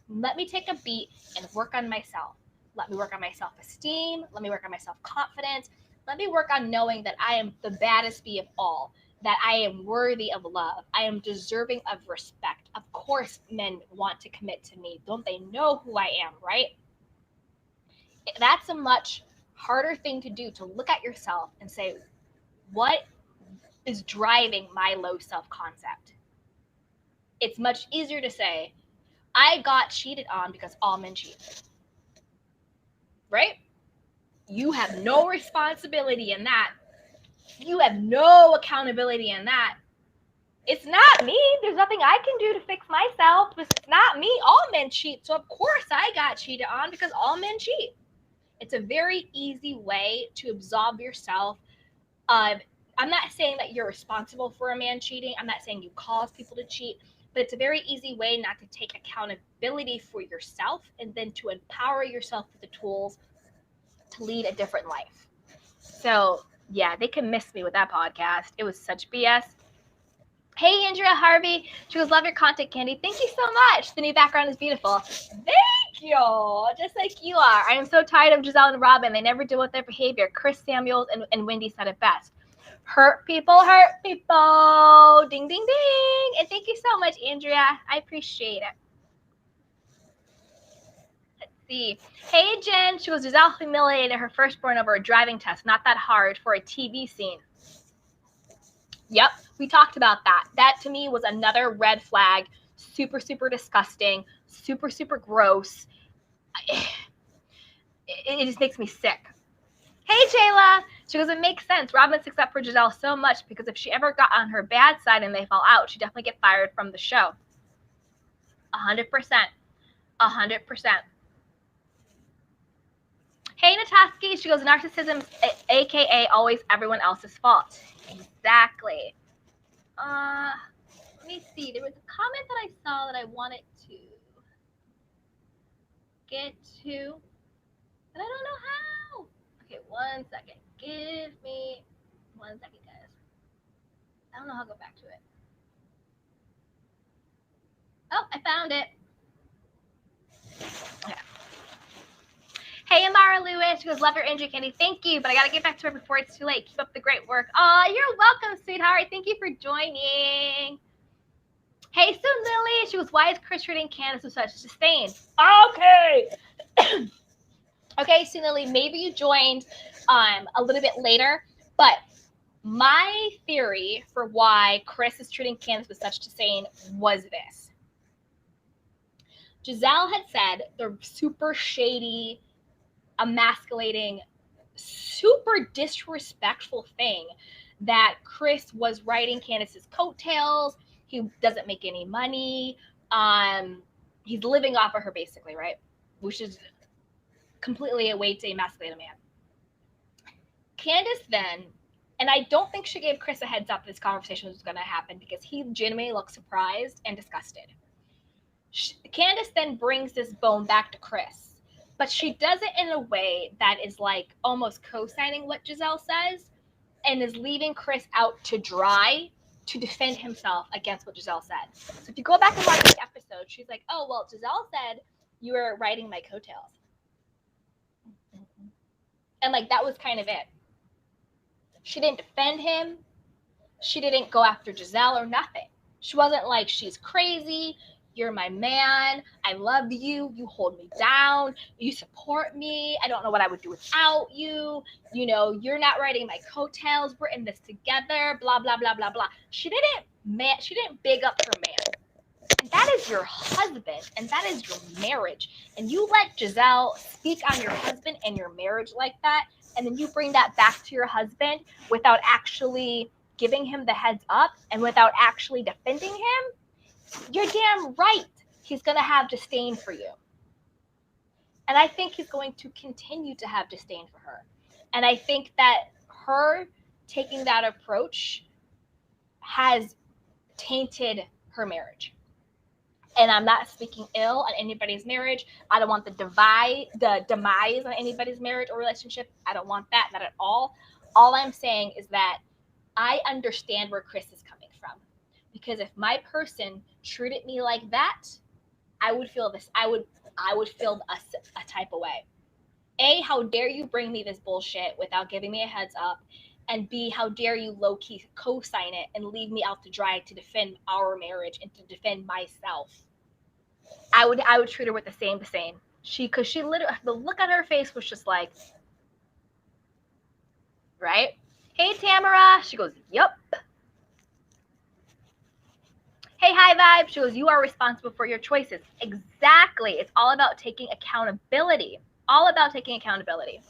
S1: Let me take a beat and work on myself. Let me work on my self-esteem. Let me work on my self-confidence. Let me work on knowing that I am the baddest bee of all, that I am worthy of love. I am deserving of respect. Of course, men want to commit to me. Don't they know who I am, right? That's a much harder thing to do, to look at yourself and say, what is driving my low self-concept? It's much easier to say, I got cheated on because all men cheat. Right? You have no responsibility in that. You have no accountability in that. It's not me. There's nothing I can do to fix myself. It's not me. All men cheat. So of course I got cheated on because all men cheat. It's a very easy way to absolve yourself of, I'm not saying that you're responsible for a man cheating. I'm not saying you cause people to cheat, but it's a very easy way not to take accountability for yourself and then to empower yourself with the tools to lead a different life. So yeah, they can miss me with that podcast. It was such BS. Hey, Andrea Harvey. She goes, love your content, Candy. Thank you so much. The new background is beautiful. Thank you. Just like you are. I am so tired of Giselle and Robyn. They never deal with their behavior. Chris Samuels and Wendy said it best. Hurt people, hurt people. Ding, ding, ding. And thank you so much, Andrea. I appreciate it. Let's see. Hey, Jen. She goes, Giselle humiliated her firstborn over a driving test. Not that hard for a TV scene. Yep, we talked about that. That to me was another red flag. Super, super disgusting. Super, super gross. It just makes me sick. Hey, Jayla. She goes, it makes sense. Robyn sticks up for Giselle so much because if she ever got on her bad side and they fall out, she'd definitely get fired from the show. 100%. 100%. Hey, Nataski. She goes, narcissism, a.k.a. always everyone else's fault. Exactly. Let me see. There was a comment that I saw that I wanted to get to, but I don't know how. Okay, 1 second. Give me 1 second, guys. I don't know how to go back to it. Oh, I found it. Okay. Hey, Amara Lewis. She goes, love your Andrew Candy. Thank you, but I got to get back to her before it's too late. Keep up the great work. Oh, you're welcome, sweetheart. Thank you for joining. Hey, Sue Lily. She goes, why is Chris treating Candace with such disdain? Okay. Okay, Sue Lily, maybe you joined a little bit later, but my theory for why Chris is treating Candace with such disdain was this. Giselle had said the super shady, emasculating, super disrespectful thing that Chris was riding Candace's coattails. He doesn't make any money. He's living off of her basically, right? Which is completely a way to emasculate a man. Candace then And I don't think she gave Chris a heads up this conversation was going to happen because he genuinely looked surprised and disgusted. Candace then brings this bone back to Chris, but she does it in a way that is like almost co-signing what Giselle says and is leaving Chris out to dry to defend himself against what Giselle said. So if you go back and watch the episode, she's like, oh, well, Giselle said you were riding my coattails. And like that was kind of it. She didn't defend him. She didn't go after Giselle or nothing. She wasn't like, she's crazy. You're my man. I love you. You hold me down. You support me. I don't know what I would do without you. You know, you're not riding my coattails. We're in this together. Blah, blah, blah, blah, blah. She didn't big up her man. And that is your husband. And that is your marriage. And you let Giselle speak on your husband and your marriage like that. And then you bring that back to your husband without actually giving him the heads up and without actually defending him, you're damn right he's going to have disdain for you. And I think he's going to continue to have disdain for her. And I think that her taking that approach has tainted her marriage. And I'm not speaking ill on anybody's marriage. I don't want the demise on anybody's marriage or relationship. I don't want that, not at all. All I'm saying is that I understand where Chris is coming from, because if my person treated me like that, I would feel this. I would feel a type of way. A, how dare you bring me this bullshit without giving me a heads up, and B, how dare you low key co-sign it and leave me out to dry to defend our marriage and to defend myself. I would treat her with the same. Because she literally, the look on her face was just like, right? Hey, Tamara. She goes, yup. Hey, High Vibe. She goes, you are responsible for your choices. Exactly. It's all about taking accountability. All about taking accountability.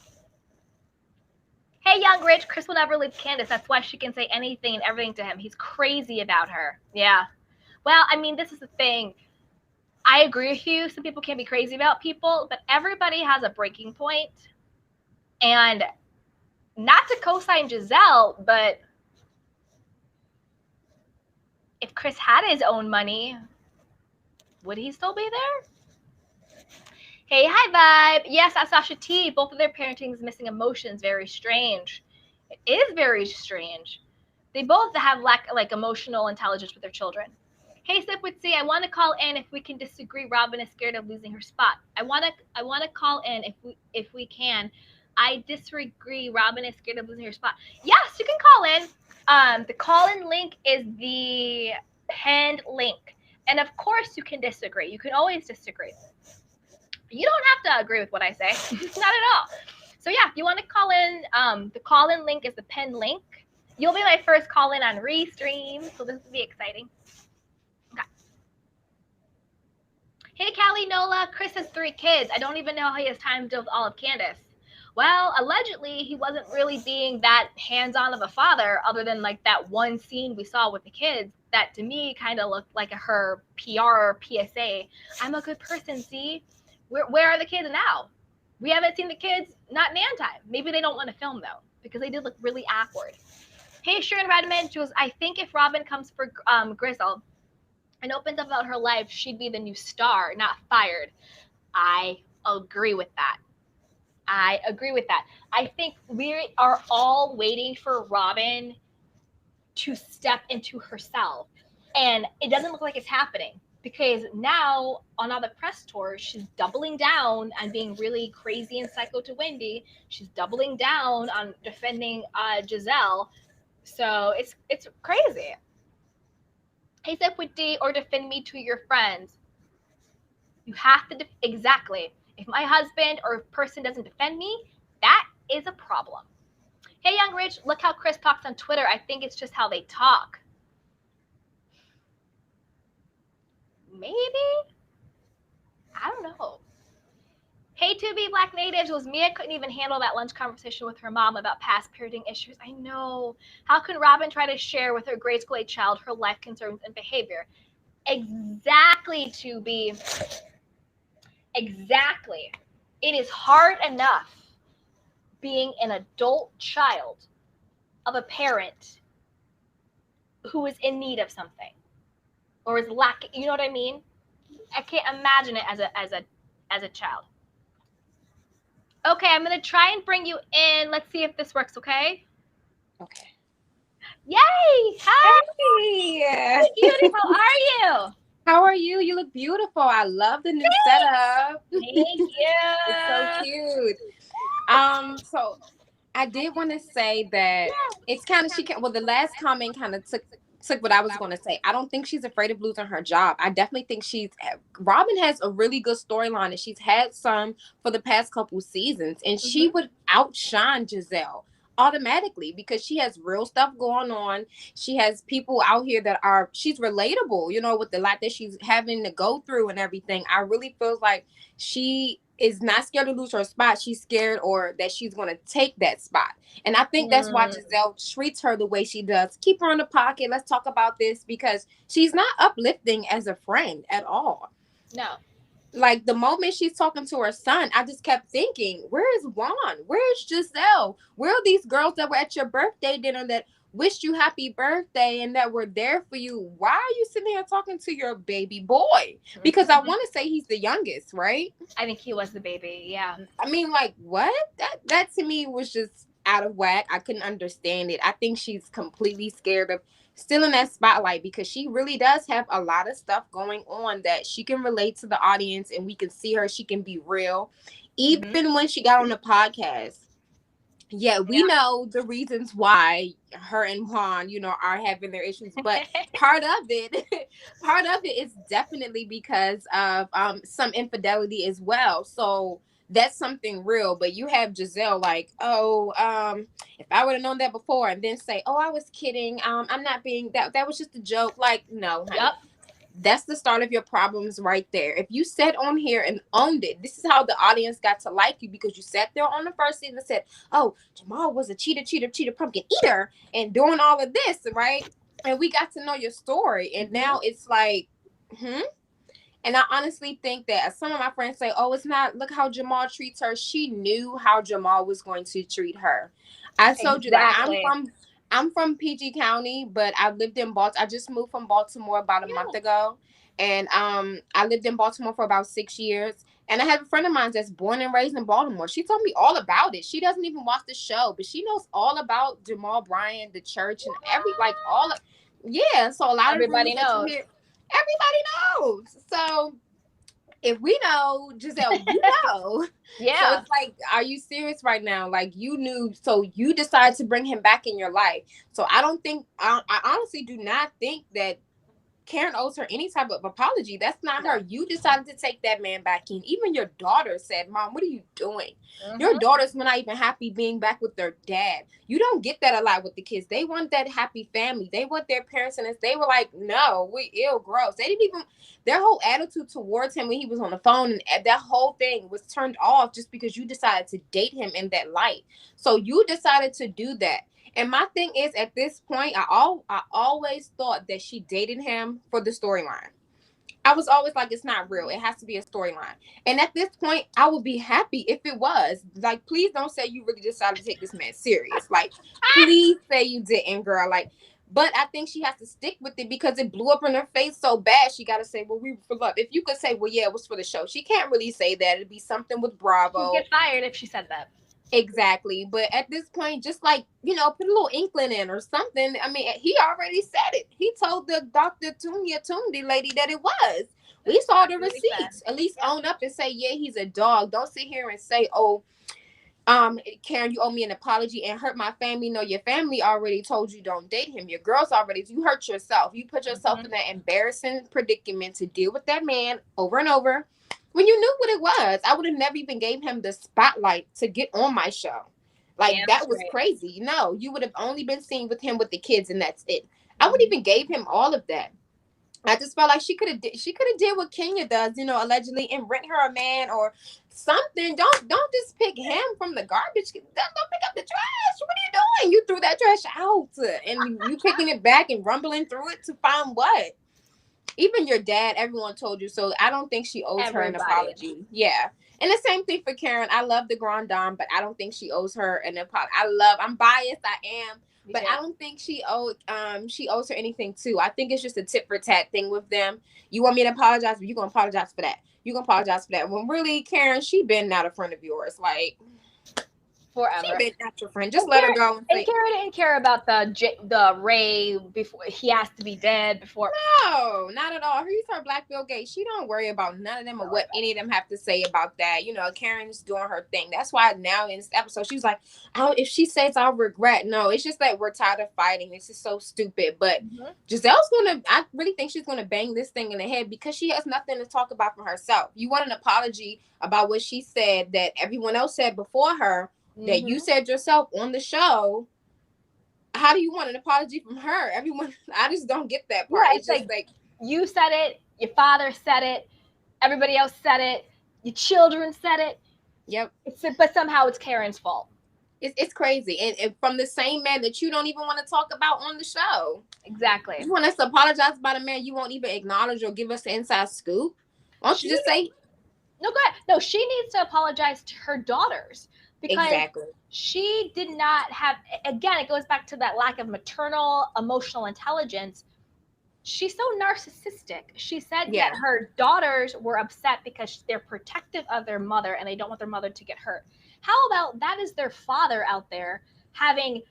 S1: Hey, Young Rich. Chris will never leave Candace. That's why she can say anything and everything to him. He's crazy about her. Yeah. Well, I mean, this is the thing. I agree with you. Some people can be crazy about people, but everybody has a breaking point. And not to co-sign Giselle, but if Chris had his own money, would he still be there? Hey, High Vibe. Yes, that's Sasha T. Both of their parenting is missing emotions. Very strange. It is very strange. They both have lack like emotional intelligence with their children. Hey, Sip with C. I want to call in if we can disagree. Robyn is scared of losing her spot. I want to call in if we can. I disagree. Robyn is scared of losing her spot. Yes, you can call in. The call-in link is the pinned link. And of course you can disagree. You can always disagree. You don't have to agree with what I say. Not at all. So yeah, if you want to call in, the call-in link is the pinned link. You'll be my first call-in on Restream, so this will be exciting. Okay. Hey, Callie Nola. Chris has 3 kids. I don't even know how he has time to deal with all of Candace. Well, allegedly, he wasn't really being that hands-on of a father other than like that one scene we saw with the kids that to me kind of looked like her PR PSA. I'm a good person, see? Where are the kids now? We haven't seen the kids, not Nan time. Maybe they don't want to film, though, because they did look really awkward. Hey, Sharon Redmond, she goes, I think if Robyn comes for Grizzle and opens up about her life, she'd be the new star, not fired. I agree with that. I think we are all waiting for Robyn to step into herself. And it doesn't look like it's happening because now on all the press tours, she's doubling down on being really crazy and psycho to Wendy. She's doubling down on defending Giselle. So it's crazy. Hey, Zip with D, or defend me to your friends. You have to, exactly. If my husband or person doesn't defend me, that is a problem. Hey, Young Rich, look how Chris talks on Twitter. I think it's just how they talk. Maybe? I don't know. Hey, 2B Black Natives, was Mia couldn't even handle that lunch conversation with her mom about past parenting issues. I know. How can Robyn try to share with her grade school age child her life concerns and behavior? Exactly, 2B. Exactly. It is hard enough being an adult child of a parent who is in need of something or is lacking. You know what I mean? I can't imagine it as a child. Okay, I'm gonna try and bring you in. Let's see if this works. Okay.
S2: Okay.
S1: Yay! Hi,
S2: Hey.
S1: cutie. How are you?
S2: How are you? You look beautiful. I love the new setup.
S1: Thank
S2: It's so
S1: you.
S2: cute. So I did want to say that it's kind of well, the last comment kind of took what I was going to say. I don't think she's afraid of losing her job. I definitely think Robyn has a really good storyline, and she's had some for the past couple seasons, and she would outshine Giselle automatically because she has real stuff going on. She has people out here that are she's relatable, with the lot that she's having to go through and everything. I really feel like she is not scared to lose her spot. She's scared or that she's going to take that spot. And I think that's why Giselle treats her the way she does. Keep her in the pocket. Let's talk about this, because she's not uplifting as a friend at all.
S1: No.
S2: Like the moment she's talking to her son, I just kept thinking, where is Juan? Where is Giselle? Where are these girls that were at your birthday dinner that wished you happy birthday and that were there for you? Why are you sitting here talking to your baby boy? Because I want to say he's the youngest, right?
S1: I think he was the baby. Yeah.
S2: I mean, like, what? That to me was just out of whack. I couldn't understand it. I think she's completely scared of still in that spotlight because she really does have a lot of stuff going on that she can relate to the audience, and we can see her. She can be real. Even when she got on the podcast, we know the reasons why her and Juan, are having their issues, but part of it is definitely because of some infidelity as well. So that's something real. But you have Giselle like, if I would have known that before, and then say, oh, I was kidding. I'm not being that was just a joke. Like, no, honey.
S1: Yep.
S2: That's the start of your problems right there. If you sat on here and owned it, this is how the audience got to like you, because you sat there on the first season and said, oh, Jamal was a cheater, pumpkin eater, and doing all of this, right? And we got to know your story. And now it's like, And I honestly think that some of my friends say, oh, it's not, look how Jamal treats her. She knew how Jamal was going to treat her. I told you, like, I'm from PG County, but I lived in Baltimore. I just moved from Baltimore about a month ago. And I lived in Baltimore for about 6 years. And I have a friend of mine that's born and raised in Baltimore. She told me all about it. She doesn't even watch the show, but she knows all about Jamal Bryant, the church, and so a lot
S1: Everybody
S2: of rumors that you hear, everybody knows. So if we know, Giselle, you know.
S1: Yeah.
S2: So it's like, are you serious right now? Like, you knew, so you decided to bring him back in your life. So I honestly do not think that Karen owes her any type of apology. That's not her. You decided to take that man back in. Even your daughter said, Mom, what are you doing? Your daughters were not even happy being back with their dad. You don't get that a lot with the kids. They want that happy family. They want their parents, and they were like, no, we ill, gross. They didn't even, their whole attitude towards him when he was on the phone, and that whole thing was turned off just because you decided to date him in that light. So you decided to do that. And my thing is, at this point, I always thought that she dated him for the storyline. I was always like, it's not real. It has to be a storyline. And at this point, I would be happy if it was. Like, please don't say you really decided to take this man serious. Like, please say you didn't, girl. Like, but I think she has to stick with it because it blew up in her face so bad. She got to say, well, we were for love. If you could say, well, yeah, it was for the show. She can't really say that. It'd be something with Bravo.
S1: She'd get fired if she said that.
S2: Exactly. But at this point, just like, put a little inkling in or something. I mean, he already said it. He told the Dr. Tundi lady that it was. We saw the receipts. At least own up and say, yeah, he's a dog. Don't sit here and say, oh, Karen, you owe me an apology and hurt my family. No, your family already told you don't date him. Your girls you hurt yourself. You put yourself in that embarrassing predicament to deal with that man over and over. When you knew what it was, I would have never even gave him the spotlight to get on my show. Like, that was crazy. No, you would have only been seen with him with the kids, and that's it. I wouldn't even gave him all of that. I just felt like she could have did what Kenya does, allegedly, and rent her a man or something. Don't just pick him from the garbage. Don't pick up the trash. What are you doing? You threw that trash out, and you picking it back and rumbling through it to find what? Even your dad, everyone told you. So I don't think she owes her an apology. Yeah. And the same thing for Karen. I love the Grand Dame, but I don't think she owes her an apology. I'm biased. I am. But I don't think she owes her anything too. I think it's just a tit for tat thing with them. You want me to apologize, but you're gonna apologize for that. You're gonna apologize for that. When really, Karen, she been not a friend of yours. Like
S1: forever.
S2: She been not your friend. Just let her go.
S1: And Karen didn't care about the Ray before he has to be dead before.
S2: No, not at all. He's her Black Bill Gates. She don't worry about none of them or what any of them have to say about that. You know, Karen's doing her thing. That's why now in this episode she's like, "Oh, if she says I'll regret." No, it's just that we're tired of fighting. It's just so stupid. But Giselle's I really think she's gonna bang this thing in the head because she has nothing to talk about for herself. You want an apology about what she said that everyone else said before her. That you said yourself on the show. How do you want an apology from her? Everyone, I just don't get that part.
S1: Yeah, it's just like you said it, your father said it, everybody else said it, your children said it.
S2: Yep.
S1: But somehow it's Karen's fault.
S2: It's crazy. And from the same man that you don't even want to talk about on the show.
S1: Exactly.
S2: You want us to apologize about a man you won't even acknowledge or give us the inside scoop? Why don't you just say...
S1: No, go ahead. No, she needs to apologize to her daughters. Because she did not have, again, it goes back to that lack of maternal emotional intelligence. She's so narcissistic. She said that her daughters were upset because they're protective of their mother and they don't want their mother to get hurt. How about that is their father out there having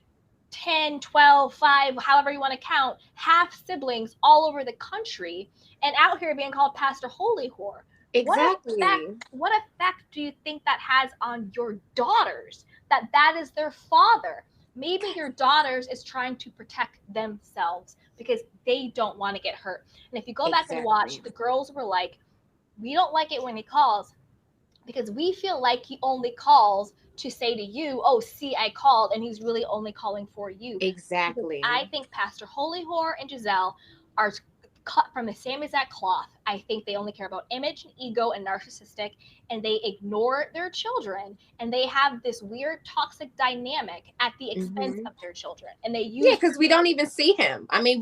S1: 10, 12, 5, however you want to count, half siblings all over the country and out here being called Pastor Holy Whore.
S2: Exactly.
S1: What effect do you think that has on your daughters? That is their father. Maybe your daughters is trying to protect themselves because they don't want to get hurt. And if you go back and watch, the girls were like, we don't like it when he calls because we feel like he only calls to say to you, oh, see, I called, and he's really only calling for you.
S2: Exactly.
S1: Because I think Pastor Holy Whore and Giselle are cut from the same exact cloth. I think they only care about image and ego and narcissistic, and they ignore their children, and they have this weird toxic dynamic at the expense of their children. And they use
S2: because we don't even see him. I mean,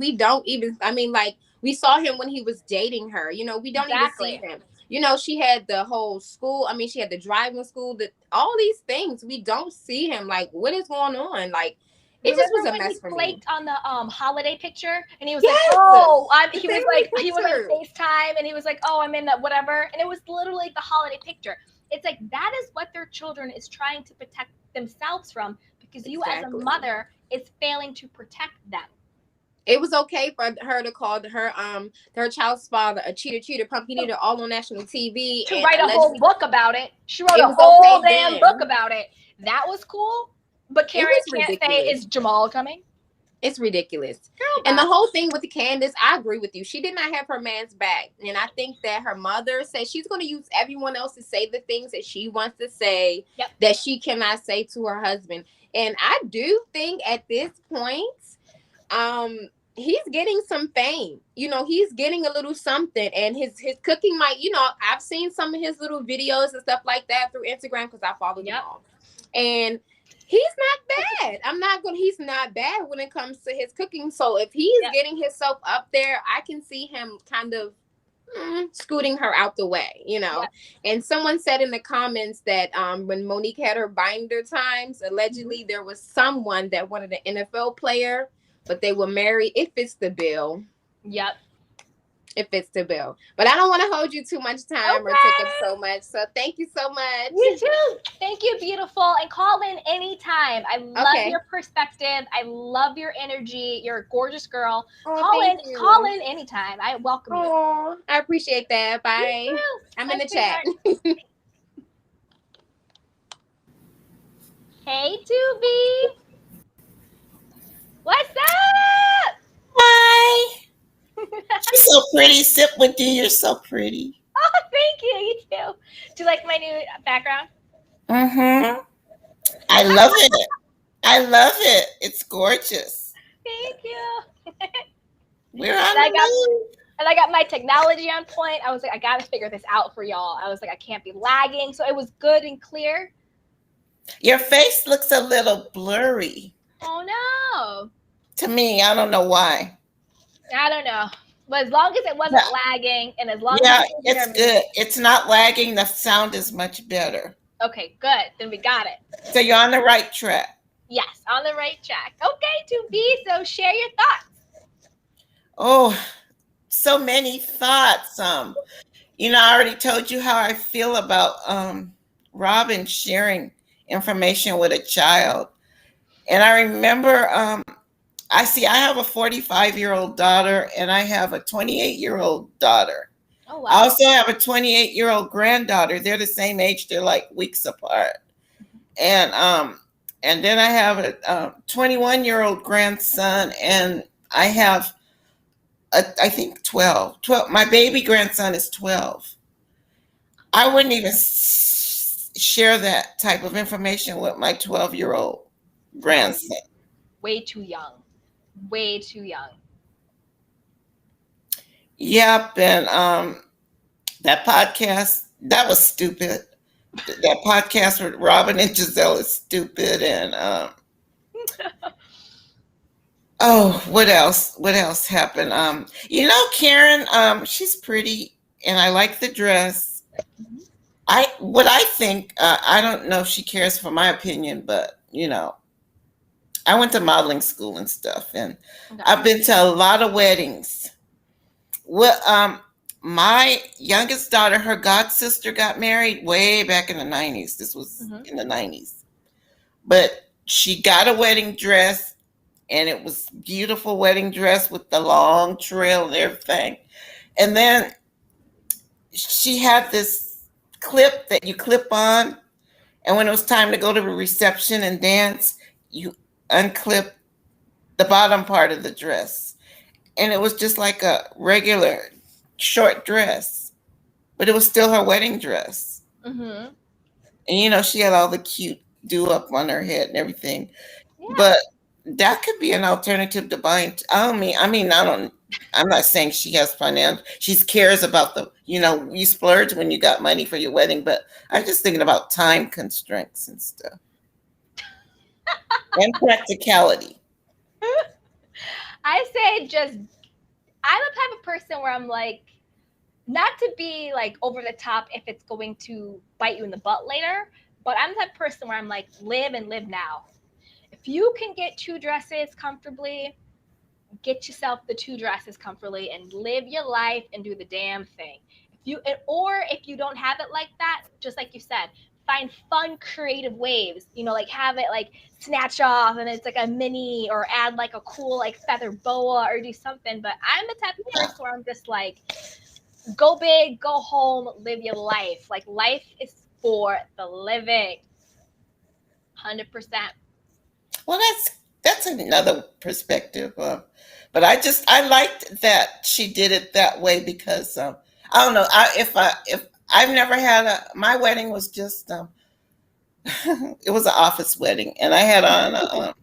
S2: like we saw him when he was dating her. You know, we don't even see him. You know, she had the whole school. I mean, she had the driving school. All these things we don't see him. Like, what is going on? Like. It just was a mess for me.
S1: He flaked on the holiday picture, and he was like, "Oh, he was on FaceTime, and he was like, oh, I'm in that whatever," and it was literally the holiday picture. It's like that is what their children is trying to protect themselves from because you as a mother is failing to protect them.
S2: It was okay for her to call her child's father a cheater, pumpkin all on national TV.
S1: To write a whole book about it. She wrote a whole damn book about it. That was cool. But Karen can't say, is Jamal coming?
S2: It's ridiculous. And the whole thing with the Candiace, I agree with you. She did not have her man's back. And I think that her mother said she's going to use everyone else to say the things that she wants to say that she cannot say to her husband. And I do think at this point, he's getting some fame. You know, he's getting a little something. And his cooking might, you know, I've seen some of his little videos and stuff like that through Instagram because I follow them all. And he's not bad. He's not bad when it comes to his cooking. So if he's getting himself up there, I can see him kind of scooting her out the way, you know. And someone said in the comments that when Monique had her binder times, allegedly there was someone that wanted an NFL player, but they were married. It fits the bill. Yep. It fits the bill. But I don't want to hold you too much time or take up so much. So thank you so much.
S1: You too. Thank you, beautiful. And call in anytime. I love your perspective. I love your energy. You're a gorgeous girl. Call in anytime. I welcome you.
S2: I appreciate that. Bye. I'm in the chat.
S1: Hey, Tubi. What's up?
S3: Hi. You're so pretty. Sit with you. You're so pretty.
S1: Oh, thank you. You too. Do you like my new background?
S3: Mm-hmm. I love it. I love it. It's gorgeous.
S1: Thank you.
S3: We're on the move.
S1: And I got my technology on point. I was like, I got to figure this out for y'all. I was like, I can't be lagging. So it was good and clear.
S3: Your face looks a little blurry.
S1: Oh, no.
S3: To me, I don't know why.
S1: I don't know. But as long as it wasn't lagging and as long as
S3: it's good. It's not lagging. The sound is much better.
S1: Okay, good. Then we got it.
S3: So you're on the right track.
S1: Yes, on the right track. Okay, to B. So share your thoughts.
S3: Oh, so many thoughts. I already told you how I feel about Robyn sharing information with a child. And I remember I have a 45-year-old daughter and I have a 28-year-old daughter.
S1: Oh
S3: I
S1: wow.
S3: also have a 28-year-old granddaughter. They're the same age. They're like weeks apart. And then I have a 21-year-old grandson, and I have I think 12. My baby grandson is 12. I wouldn't even share that type of information with my 12-year-old
S1: No,
S3: grandson.
S1: way too young. Way too young.
S3: Yep, and that podcast, that was stupid. That podcast with Robyn and Giselle is stupid. And oh, what else? What else happened? Karen, she's pretty, and I like the dress.
S1: Mhm.
S3: I think, I don't know if she cares for my opinion, but I went to modeling school and stuff, and
S1: Okay.
S3: I've been to a lot of weddings. Well, my youngest daughter, her god sister, got married way back in the 90s. This was
S1: Mhm.
S3: in the 90s, but she got a wedding dress, and it was beautiful wedding dress with the long trail and everything. And then she had this clip that you clip on, and when it was time to go to the reception and dance, you unclip the bottom part of the dress. And it was just like a regular short dress, but it was still her wedding dress.
S1: Mhm.
S3: And she had all the cute do up on her head and everything.
S1: Yeah.
S3: But that could be an alternative to buying. I'm not saying she has financial. She cares about you splurge when you got money for your wedding, but I'm just thinking about time constraints and stuff and practicality.
S1: I say just I'm the type of person where I'm like, not to be like over the top if it's going to bite you in the butt later, but I'm the type of person where I'm like, live and live now. If you can get two dresses comfortably, get yourself the two dresses comfortably and live your life and do the damn thing. If you don't have it like that, just like you said, find fun creative ways, like have it like snatch off and it's like a mini, or add like a cool like feather boa or do something. But I'm the type of
S3: Yeah.
S1: person where I'm just like, go big, go home, live your life. Like life is for the living. 100%.
S3: Well, that's another perspective. But I liked that she did it that way because I don't know. If I've never had my wedding was just it was an office wedding, and I had on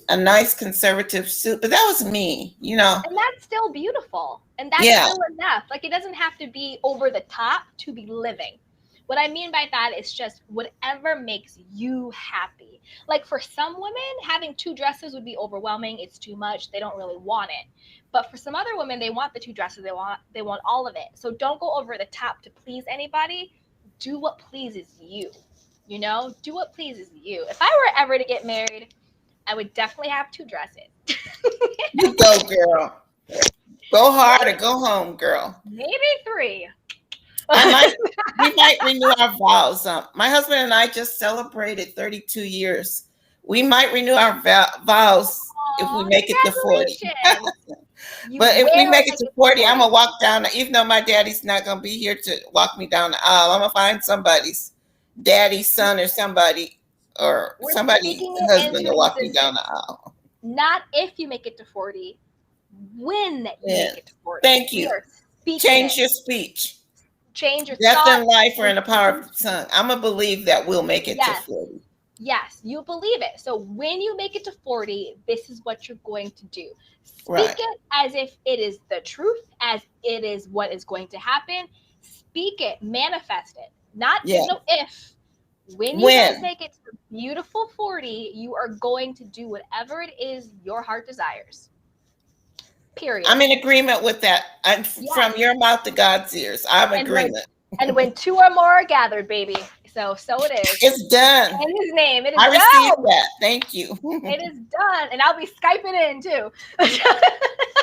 S3: a nice conservative suit, but that was me.
S1: And that's still beautiful. And that's
S3: Yeah,
S1: still enough. Like it doesn't have to be over the top to be living. What I mean by that is just whatever makes you happy. Like for some women, having two dresses would be overwhelming. It's too much. They don't really want it. But for some other women, they want the two dresses. They want all of it. So don't go over the top to please anybody. Do what pleases you. Do what pleases you. If I were ever to get married, I would definitely have two dresses.
S3: you go, girl. Go hard or go home, girl.
S1: Maybe three.
S3: We might renew our vows. My husband and I just celebrated 32 years. We might renew our vows if we
S1: Aw,
S3: make it to 40.
S1: congratulations. You
S3: But if we
S1: wear it
S3: make it
S1: like
S3: to
S1: it's
S3: 40, I'm
S1: 40.
S3: gonna walk down. Even though my daddy's not gonna be here to walk me down the aisle, I'm gonna find somebody's daddy's son or
S1: We're
S3: somebody's
S1: speaking it
S3: husband
S1: into
S3: to walk me down
S1: existence.
S3: the aisle.
S1: Not if you make it to 40, when you
S3: Yeah.
S1: make it to 40.
S3: Thank
S1: We
S3: you.
S1: are speaking
S3: Change
S1: it.
S3: your speech.
S1: Change your
S3: Death and
S1: thoughts.
S3: life are in the power of the tongue. I'm gonna believe that we'll make it to
S1: Yes.
S3: 40.
S1: Yes, you believe it. So when you make it to 40, this is what you're going to do. Speak
S3: Right.
S1: it as if it is the truth, as it is what is going to happen. Speak it, manifest it. There's
S3: Yeah.
S1: no if. When you guys
S3: When?
S1: make it to the beautiful 40, you are going to do whatever it is your heart desires. Period.
S3: I'm in agreement with that. And
S1: Yes.
S3: from your mouth to God's ears, I'm in
S1: And when
S3: agreement.
S1: and when two or more are gathered, baby, So it is.
S3: It's done.
S1: In his name, it is
S3: I
S1: done.
S3: received that. Thank you.
S1: It is done, and I'll be Skyping in too.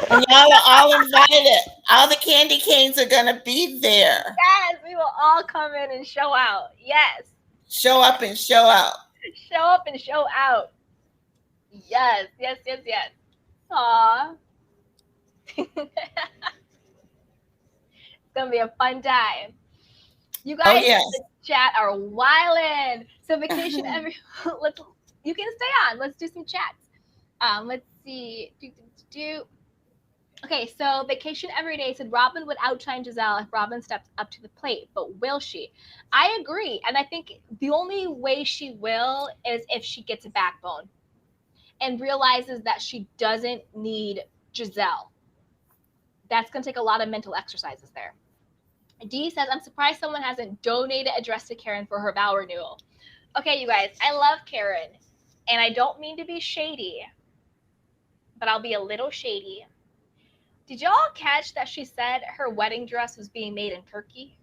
S3: And y'all are all invited. All the candy canes are gonna be there.
S1: Yes, we will all come in and show out. Yes.
S3: Show up and show out.
S1: Show up and show out. Yes. Aw. It's gonna be a fun time. You guys in the chat are wildin'. So vacation you can stay on. Let's do some chats. Let's see. Okay, so vacation every day said Robyn would outshine Giselle if Robyn stepped up to the plate, but will she? I agree, and I think the only way she will is if she gets a backbone and realizes that she doesn't need Giselle. That's going to take a lot of mental exercises there. Dee says, I'm surprised someone hasn't donated a dress to Karen for her vow renewal. Okay, you guys, I love Karen, and I don't mean to be shady, but I'll be a little shady. Did y'all catch that she said her wedding dress was being made in Turkey?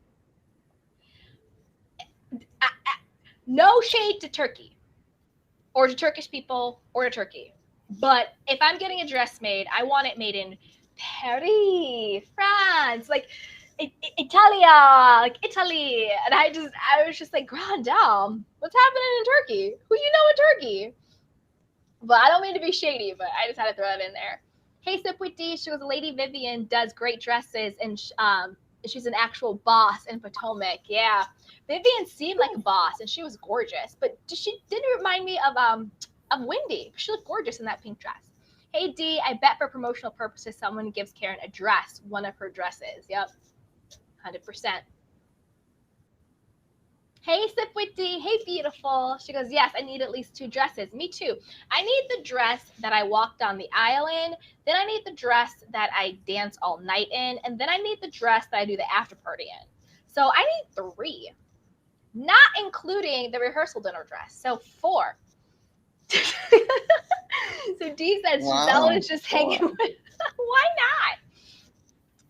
S1: No shade to Turkey or to Turkish people or to Turkey. But if I'm getting a dress made, I want it made in Paris, France, like Italia, like Italy. And I was just like, grand dame, what's happening in Turkey? Who you know in Turkey? But I don't mean to be shady, but I just had to throw it in there. Hey, Sip with D, she goes, Lady Vivian does great dresses, and she's an actual boss in Potomac. Yeah, Vivian seemed like a boss, and she was gorgeous, but she didn't remind me of Wendy. She looked gorgeous in that pink dress. Hey, D, I bet for promotional purposes, someone gives Karen a dress, one of her dresses. Yep, 100%. Hey, Sip with D. Hey, beautiful. She goes, yes, I need at least 2 dresses. Me too. I need the dress that I walk down the aisle in. Then I need the dress that I dance all night in. And then I need the dress that I do the after party in. So I need 3, not including the rehearsal dinner dress. So 4. So D says, wow, Giselle is just hanging with, why not?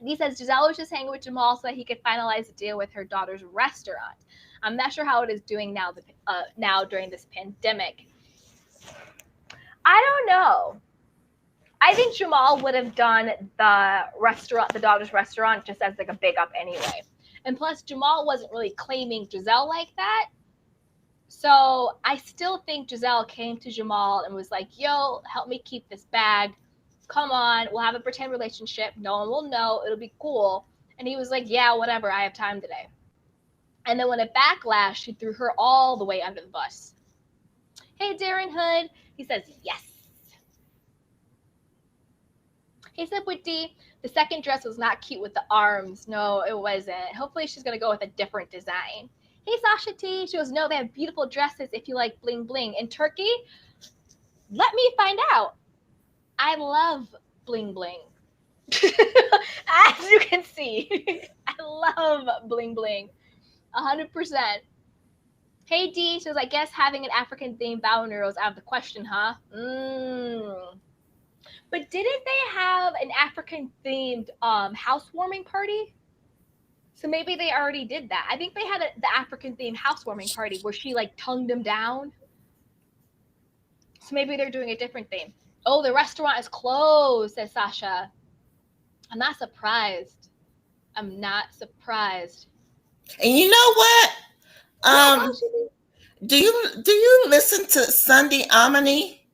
S1: D says, Giselle was just hanging with Jamal so that he could finalize the deal with her daughter's restaurant. I'm not sure how it is doing now during this pandemic. I don't know. I think Jamal would have done the daughter's restaurant, just as like a big up anyway. And plus, Jamal wasn't really claiming Giselle like that. So I still think Giselle came to Jamal and was like, yo, help me keep this bag. Come on, we'll have a pretend relationship. No one will know. It'll be cool. And he was like, yeah, whatever. I have time today. And then when it backlash, she threw her all the way under the bus. Hey, Darren Hood. He says, yes. He said, with D, the second dress was not cute with the arms. No, it wasn't. Hopefully she's going to go with a different design. Hey, Sasha T. She goes, no, they have beautiful dresses if you like bling bling. In Turkey, let me find out. I love bling bling. As you can see, I love bling bling. 100%. Hey, D. She goes, I guess having an African-themed bow renewal is out of the question, huh? But didn't they have an African-themed housewarming party? So maybe they already did that. I think they had the African-themed housewarming party where she like tongued them down. So maybe they're doing a different thing. Oh, the restaurant is closed, says Sasha. I'm not surprised. I'm not surprised.
S3: And you know what? Do you listen to Sunday Amani?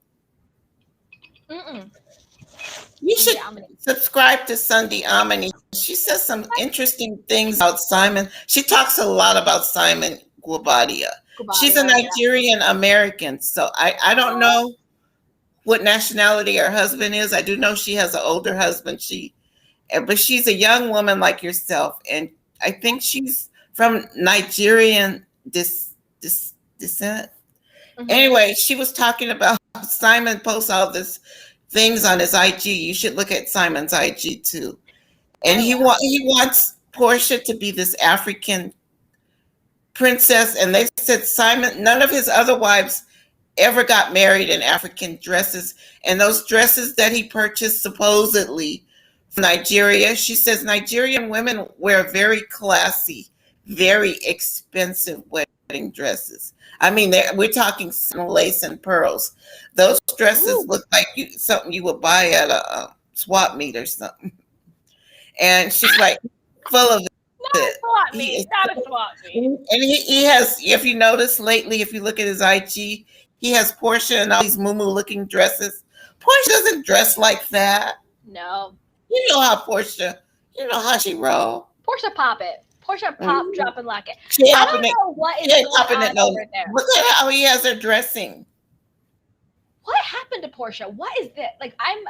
S3: You should subscribe to Sunday Amani. She says some interesting things about Simon. She talks a lot about Simon Guobadia. She's a Nigerian American, so I don't know what nationality her husband is. I do know she has an older husband. But she's a young woman like yourself, and I think she's from Nigerian descent. Mm-hmm. Anyway, she was talking about Simon posts all this things on his IG. You should look at Simon's IG too. And he wants Portia to be this African princess. And they said Simon, none of his other wives ever got married in African dresses. And those dresses that he purchased supposedly from Nigeria, she says Nigerian women wear very classy, very expensive wedding wedding dresses. I mean, we're talking lace and pearls. Those dresses
S1: Ooh,
S3: look like something you would buy at a swap meet or something. And she's like full of
S1: not a
S3: it.
S1: swap
S3: He is,
S1: meet. Not a swap meet.
S3: and he has. If you notice lately, if you look at his IG, he has Portia and all these moo looking dresses. Portia doesn't dress like that.
S1: No.
S3: You know how Portia. You know how she roll.
S1: Portia pop it. Portia pop, drop, and lock it.
S3: She ain't
S1: I don't
S3: popping it.
S1: know what is
S3: She ain't
S1: going
S3: popping it.
S1: on
S3: No.
S1: over there.
S3: Look at how he has her dressing.
S1: What happened to Portia? What is this? Like,
S3: I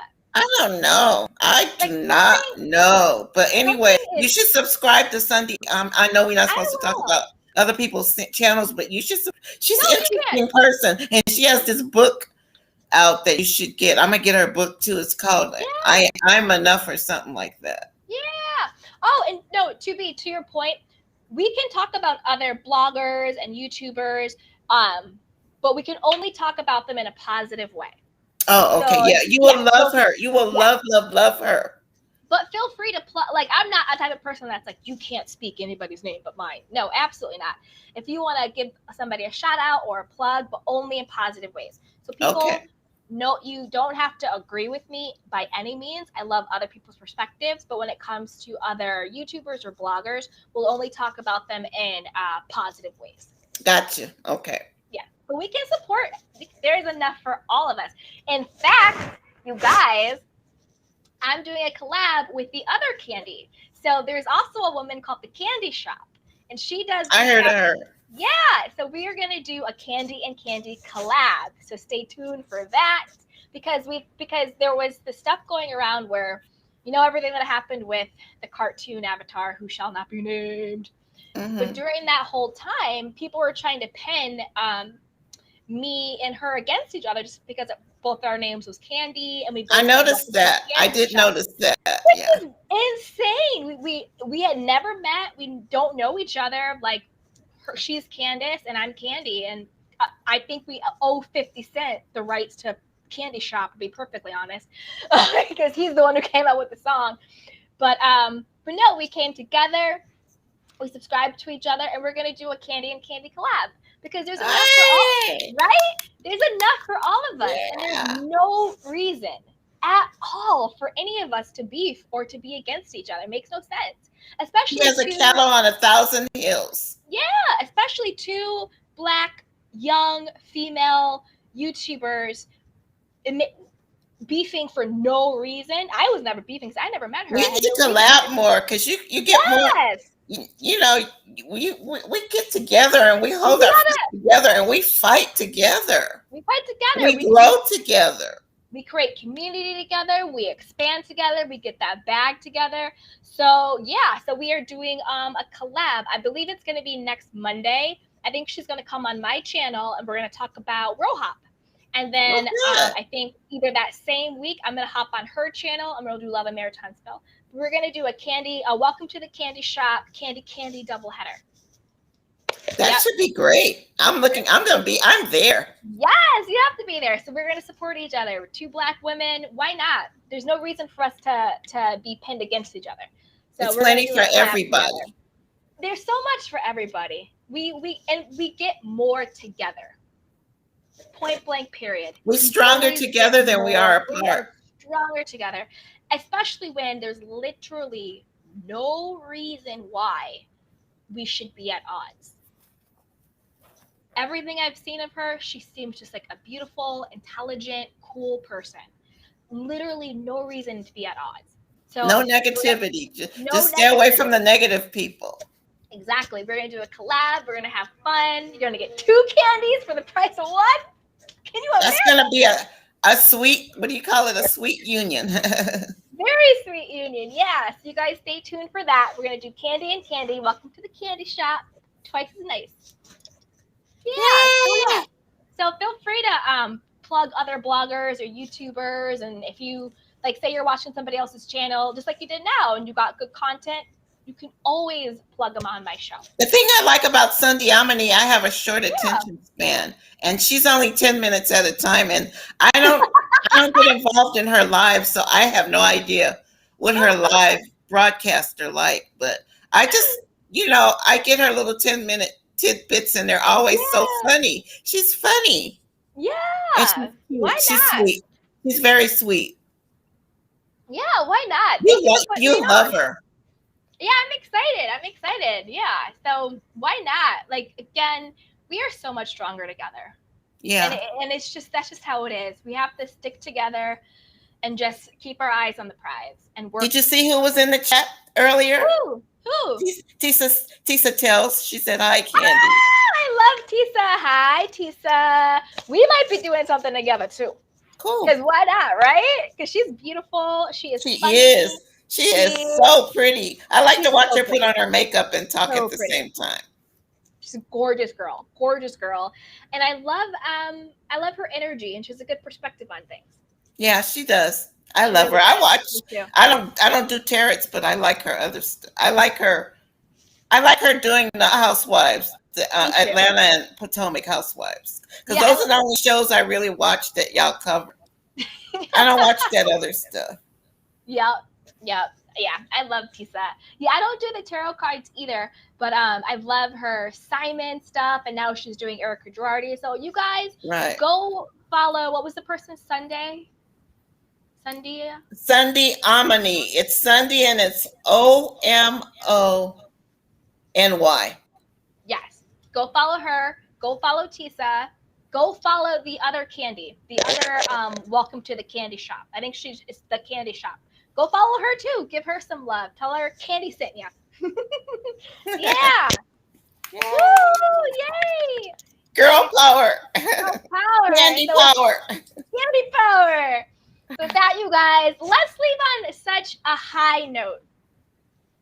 S3: don't know. I
S1: Like,
S3: do not know. But anyway,
S1: something
S3: you
S1: is-
S3: should subscribe to Sunday. I know we're not
S1: I
S3: supposed to talk
S1: will.
S3: about other people's channels, but you should. She's
S1: No,
S3: an
S1: you
S3: interesting person, and she has this book out that you should get. I'm gonna get her book too. It's called I'm Enough or something like that.
S1: Yeah. Oh, and no, to your point, we can talk about other bloggers and YouTubers, but we can only talk about them in a positive way.
S3: Oh, okay.
S1: So,
S3: Yeah, you will
S1: yeah,
S3: love
S1: so-
S3: her. You will
S1: yeah.
S3: love her.
S1: But feel free to like, I'm not a type of person that's like, you can't speak anybody's name but mine. No, absolutely not. If you want to give somebody a shout out or a plug, but only in positive ways. So people
S3: Okay.
S1: know you don't have to agree with me by any means. I love other people's perspectives, but when it comes to other YouTubers or bloggers, we'll only talk about them in positive ways.
S3: Gotcha. Okay.
S1: Yeah, but we can support. There's enough for all of us. In fact, you guys, I'm doing a collab with the other Candy. So there's also a woman called the Candy Shop, and she does.
S3: I heard of her.
S1: Yeah, so we are gonna do a Candy and Candy collab. So stay tuned for that because there was the stuff going around where, everything that happened with the cartoon avatar who shall not be named. But during that whole time, people were trying to pin me and her against each other just because both our names was Candy, and we.
S3: I noticed that. I did
S1: Shop.
S3: notice that.
S1: Which
S3: Yeah.
S1: is insane. We had never met. We don't know each other. Like, she's Candiace and I'm Candy, and I think we owe 50 Cent the rights to Candy Shop, to be perfectly honest, because he's the one who came out with the song. But no, we came together. We subscribed to each other, and we're gonna do a Candy and Candy collab because there's enough for all, right? There's enough for all of us, and there's no reason at all for any of us to beef or to be against each other. It makes no sense, especially
S3: She has a cattle on 1,000 hills.
S1: Yeah, especially two Black young female YouTubers beefing for no reason. I was never beefing because I never met her.
S3: We need to collab more because you get more. We get together and we hold our feet together and we fight together.
S1: We fight together.
S3: We grow together.
S1: We create community together. We expand together. We get that bag together. So we are doing a collab. I believe it's going to be next Monday. I think she's going to come on my channel and we're going to talk about Real Hop. And then I think either that same week, I'm going to hop on her channel. I'm going to do Love and Maritinsville. We're going to do a Welcome to the Candy Shop, Candy doubleheader.
S3: That should be great. I'm there.
S1: Yes, you have to be there. So we're going to support each other. We're two Black women. Why not? There's no reason for us to be pinned against each other. So
S3: it's plenty for everybody.
S1: Together. There's so much for everybody. We get more together. Point blank, period.
S3: We're stronger together than we are apart.
S1: We are stronger together, especially when there's literally no reason why we should be at odds. Everything I've seen of her, she seems just like a beautiful, intelligent, cool person. Literally no reason to be at odds. So
S3: no negativity. Just stay away from the negative people.
S1: Exactly. We're going to do a collab. We're going to have fun. You're going to get 2 candies for the price of 1. Can you imagine?
S3: That's going to be a sweet, what do you call it? A sweet union.
S1: Very sweet union. Yeah. So you guys stay tuned for that. We're going to do Candy and Candy. Welcome to the Candy Shop. Twice as nice. Yeah. So feel free to plug other bloggers or YouTubers. And if you, say you're watching somebody else's channel, just like you did now, and you got good content, you can always plug them on my show.
S3: The thing I like about Sunday Amini, I have a short attention span, and she's only 10 minutes at a time, and I don't get involved in her live, so I have no idea what her live broadcasts are like. But I just, I get her little 10-minute tidbits, and they're always so
S1: Yeah.
S3: funny. She's funny. And she's
S1: Yeah.
S3: cute.
S1: Why
S3: She's
S1: not?
S3: sweet. She's very sweet.
S1: Yeah, why not? Thank you for putting me
S3: You love
S1: on.
S3: her.
S1: Yeah, I'm excited. I'm excited. Yeah. So why not? Like again, we are so much stronger together.
S3: Yeah.
S1: And it's just that's just how it is. We have to stick together and just keep our eyes on the prize and work.
S3: Did you see who was in the chat earlier?
S1: Who?
S3: Tisa tells. She said, "Hi, Candy."
S1: I love Tisa. Hi, Tisa. We might be doing something together too.
S3: Cool.
S1: Because why not, right? Because she's beautiful. She is
S3: She
S1: funny.
S3: is. She is so pretty. I like to watch
S1: so
S3: her put
S1: pretty.
S3: on her makeup and talk
S1: So
S3: at the
S1: pretty.
S3: same time.
S1: She's a gorgeous girl, and I love her energy, and she has a good perspective on things.
S3: Yeah, she does. I
S1: She
S3: love her.
S1: really
S3: I
S1: does.
S3: watch.
S1: Me too.
S3: I don't do tarots, but I like her other stuff. I like her doing the Housewives, the
S1: Me too.
S3: Atlanta and Potomac Housewives, because
S1: Yeah,
S3: those are the only shows I really watch that y'all cover. I don't watch that other stuff.
S1: Yep. I love Tisa. Yeah, I don't do the tarot cards either, but I love her Simon stuff, and now she's doing Erica Girardi. So you guys
S3: Right.
S1: go follow. What was the person's Sunday?
S3: Sunday Omni. It's Sunday and it's OMONY.
S1: Yes. Go follow her. Go follow Tisa. Go follow the other Candy. The other Welcome to the Candy Shop. I think it's the Candy Shop. Go follow her too. Give her some love. Tell her Candy sent you. Yeah. Woo! Yay!
S3: Girl power.
S1: Girl power.
S3: Candy power.
S1: Candy power. So with that, you guys, let's leave on such a high note.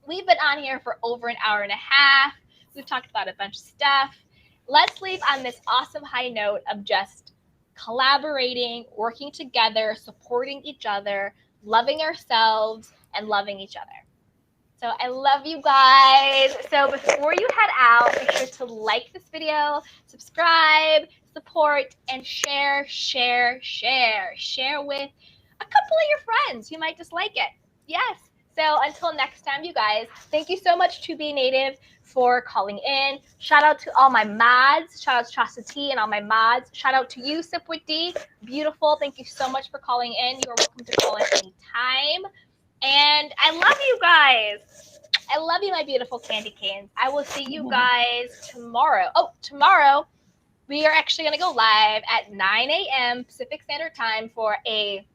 S1: We've been on here for over an hour and a half. We've talked about a bunch of stuff. Let's leave on this awesome high note of just collaborating, working together, supporting each other, loving ourselves, and loving each other. So I love you guys. So before you head out, make sure to like this video, subscribe, support, and share. Share with a couple of your friends who might just like it. Yes. So until next time, you guys, thank you so much to Be Native for calling in. Shout out to all my mods. Shout out to Chastity and all my mods. Shout out to you, Sip with D. Beautiful. Thank you so much for calling in. You are welcome to call in anytime. And I love you guys. I love you, my beautiful candy canes. I will see you guys tomorrow. Oh, tomorrow we are actually going to go live at 9 a.m. Pacific Standard Time for a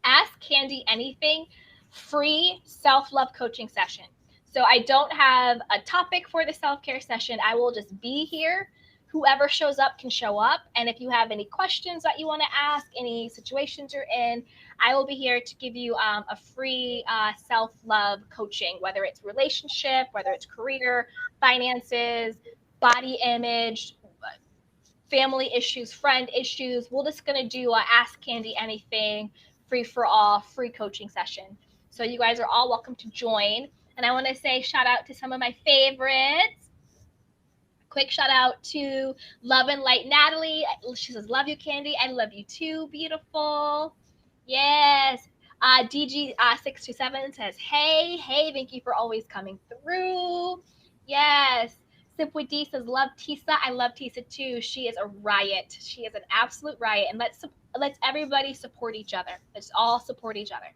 S1: Ask Candy Anything free self-love coaching session. So I don't have a topic for the self-care session. I will just be here. Whoever shows up can show up. And if you have any questions that you want to ask, any situations you're in, I will be here to give you a free self-love coaching, whether it's relationship, whether it's career, finances, body image, family issues, friend issues. We're just going to do Ask Candy Anything, free for all, free coaching session. So you guys are all welcome to join. And I want to say shout out to some of my favorites. Quick shout out to Love and Light Natalie. She says, love you, Candy. I love you too, beautiful. Yes. DG627 says, hey, thank you for always coming through. Yes. Sip with D says, love Tisa. I love Tisa too. She is a riot. She is an absolute riot. And let's everybody support each other. Let's all support each other.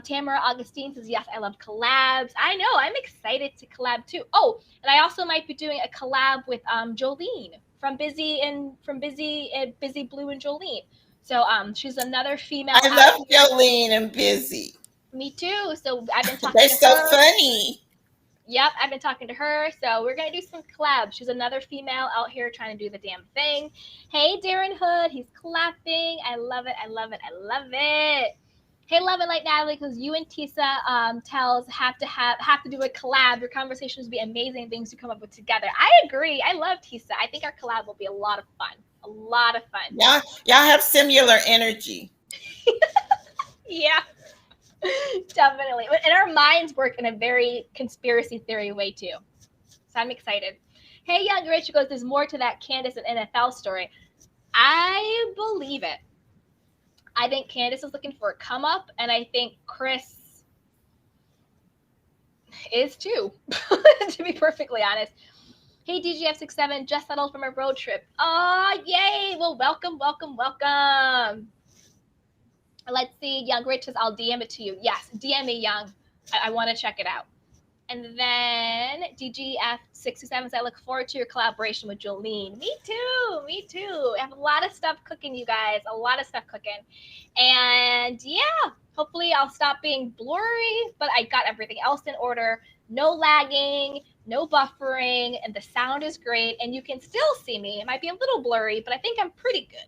S1: Tamara Augustine says, yes, I love collabs. I know, I'm excited to collab too. Oh, and I also might be doing a collab with Jolene from Busy Blue and Jolene. So she's another female.
S3: I love Jolene and Busy.
S1: Me too. So I've been talking
S3: They're
S1: to
S3: so
S1: her.
S3: funny.
S1: Yep, I've been talking to her. So we're going to do some collabs. She's another female out here trying to do the damn thing. Hey, Darren Hood, he's clapping. I love it. Hey, Love and Light Natalie, because you and Tisa tells have to do a collab. Your conversations would be amazing things to come up with together. I agree. I love Tisa. I think our collab will be a lot of fun.
S3: Y'all have similar energy.
S1: Yeah, definitely. And our minds work in a very conspiracy theory way too. So I'm excited. Hey, Young Rich goes, there's more to that Candace and NFL story. I believe it. I think Candace is looking for a come up, and I think Chris is too, to be perfectly honest. Hey DGF67, just settled from a road trip. Oh, yay! Well, welcome, welcome, welcome. Let's see. Young Rich says, I'll DM it to you. Yes, DM me, Young. I want to check it out. And then DGF67 says, I look forward to your collaboration with Jolene. Me too. Me too. I have a lot of stuff cooking, you guys. A lot of stuff cooking. And yeah, hopefully I'll stop being blurry, but I got everything else in order. No lagging, no buffering, and the sound is great. And you can still see me. It might be a little blurry, but I think I'm pretty good.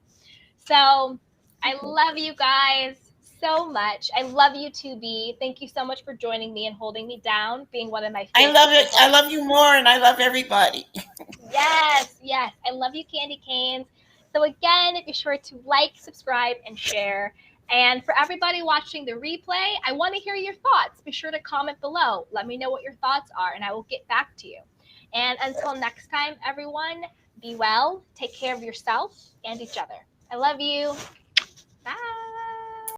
S1: So I love you guys so much. I love you too, B. Thank you so much for joining me and holding me down, being one of my
S3: I
S1: favorite
S3: love it.
S1: people.
S3: I love you more, and I love everybody.
S1: Yes, yes. I love you, Candy Canes. So again, be sure to like, subscribe, and share. And for everybody watching the replay, I want to hear your thoughts. Be sure to comment below. Let me know what your thoughts are, and I will get back to you. And until next time, everyone, be well, take care of yourself and each other. I love you. Bye.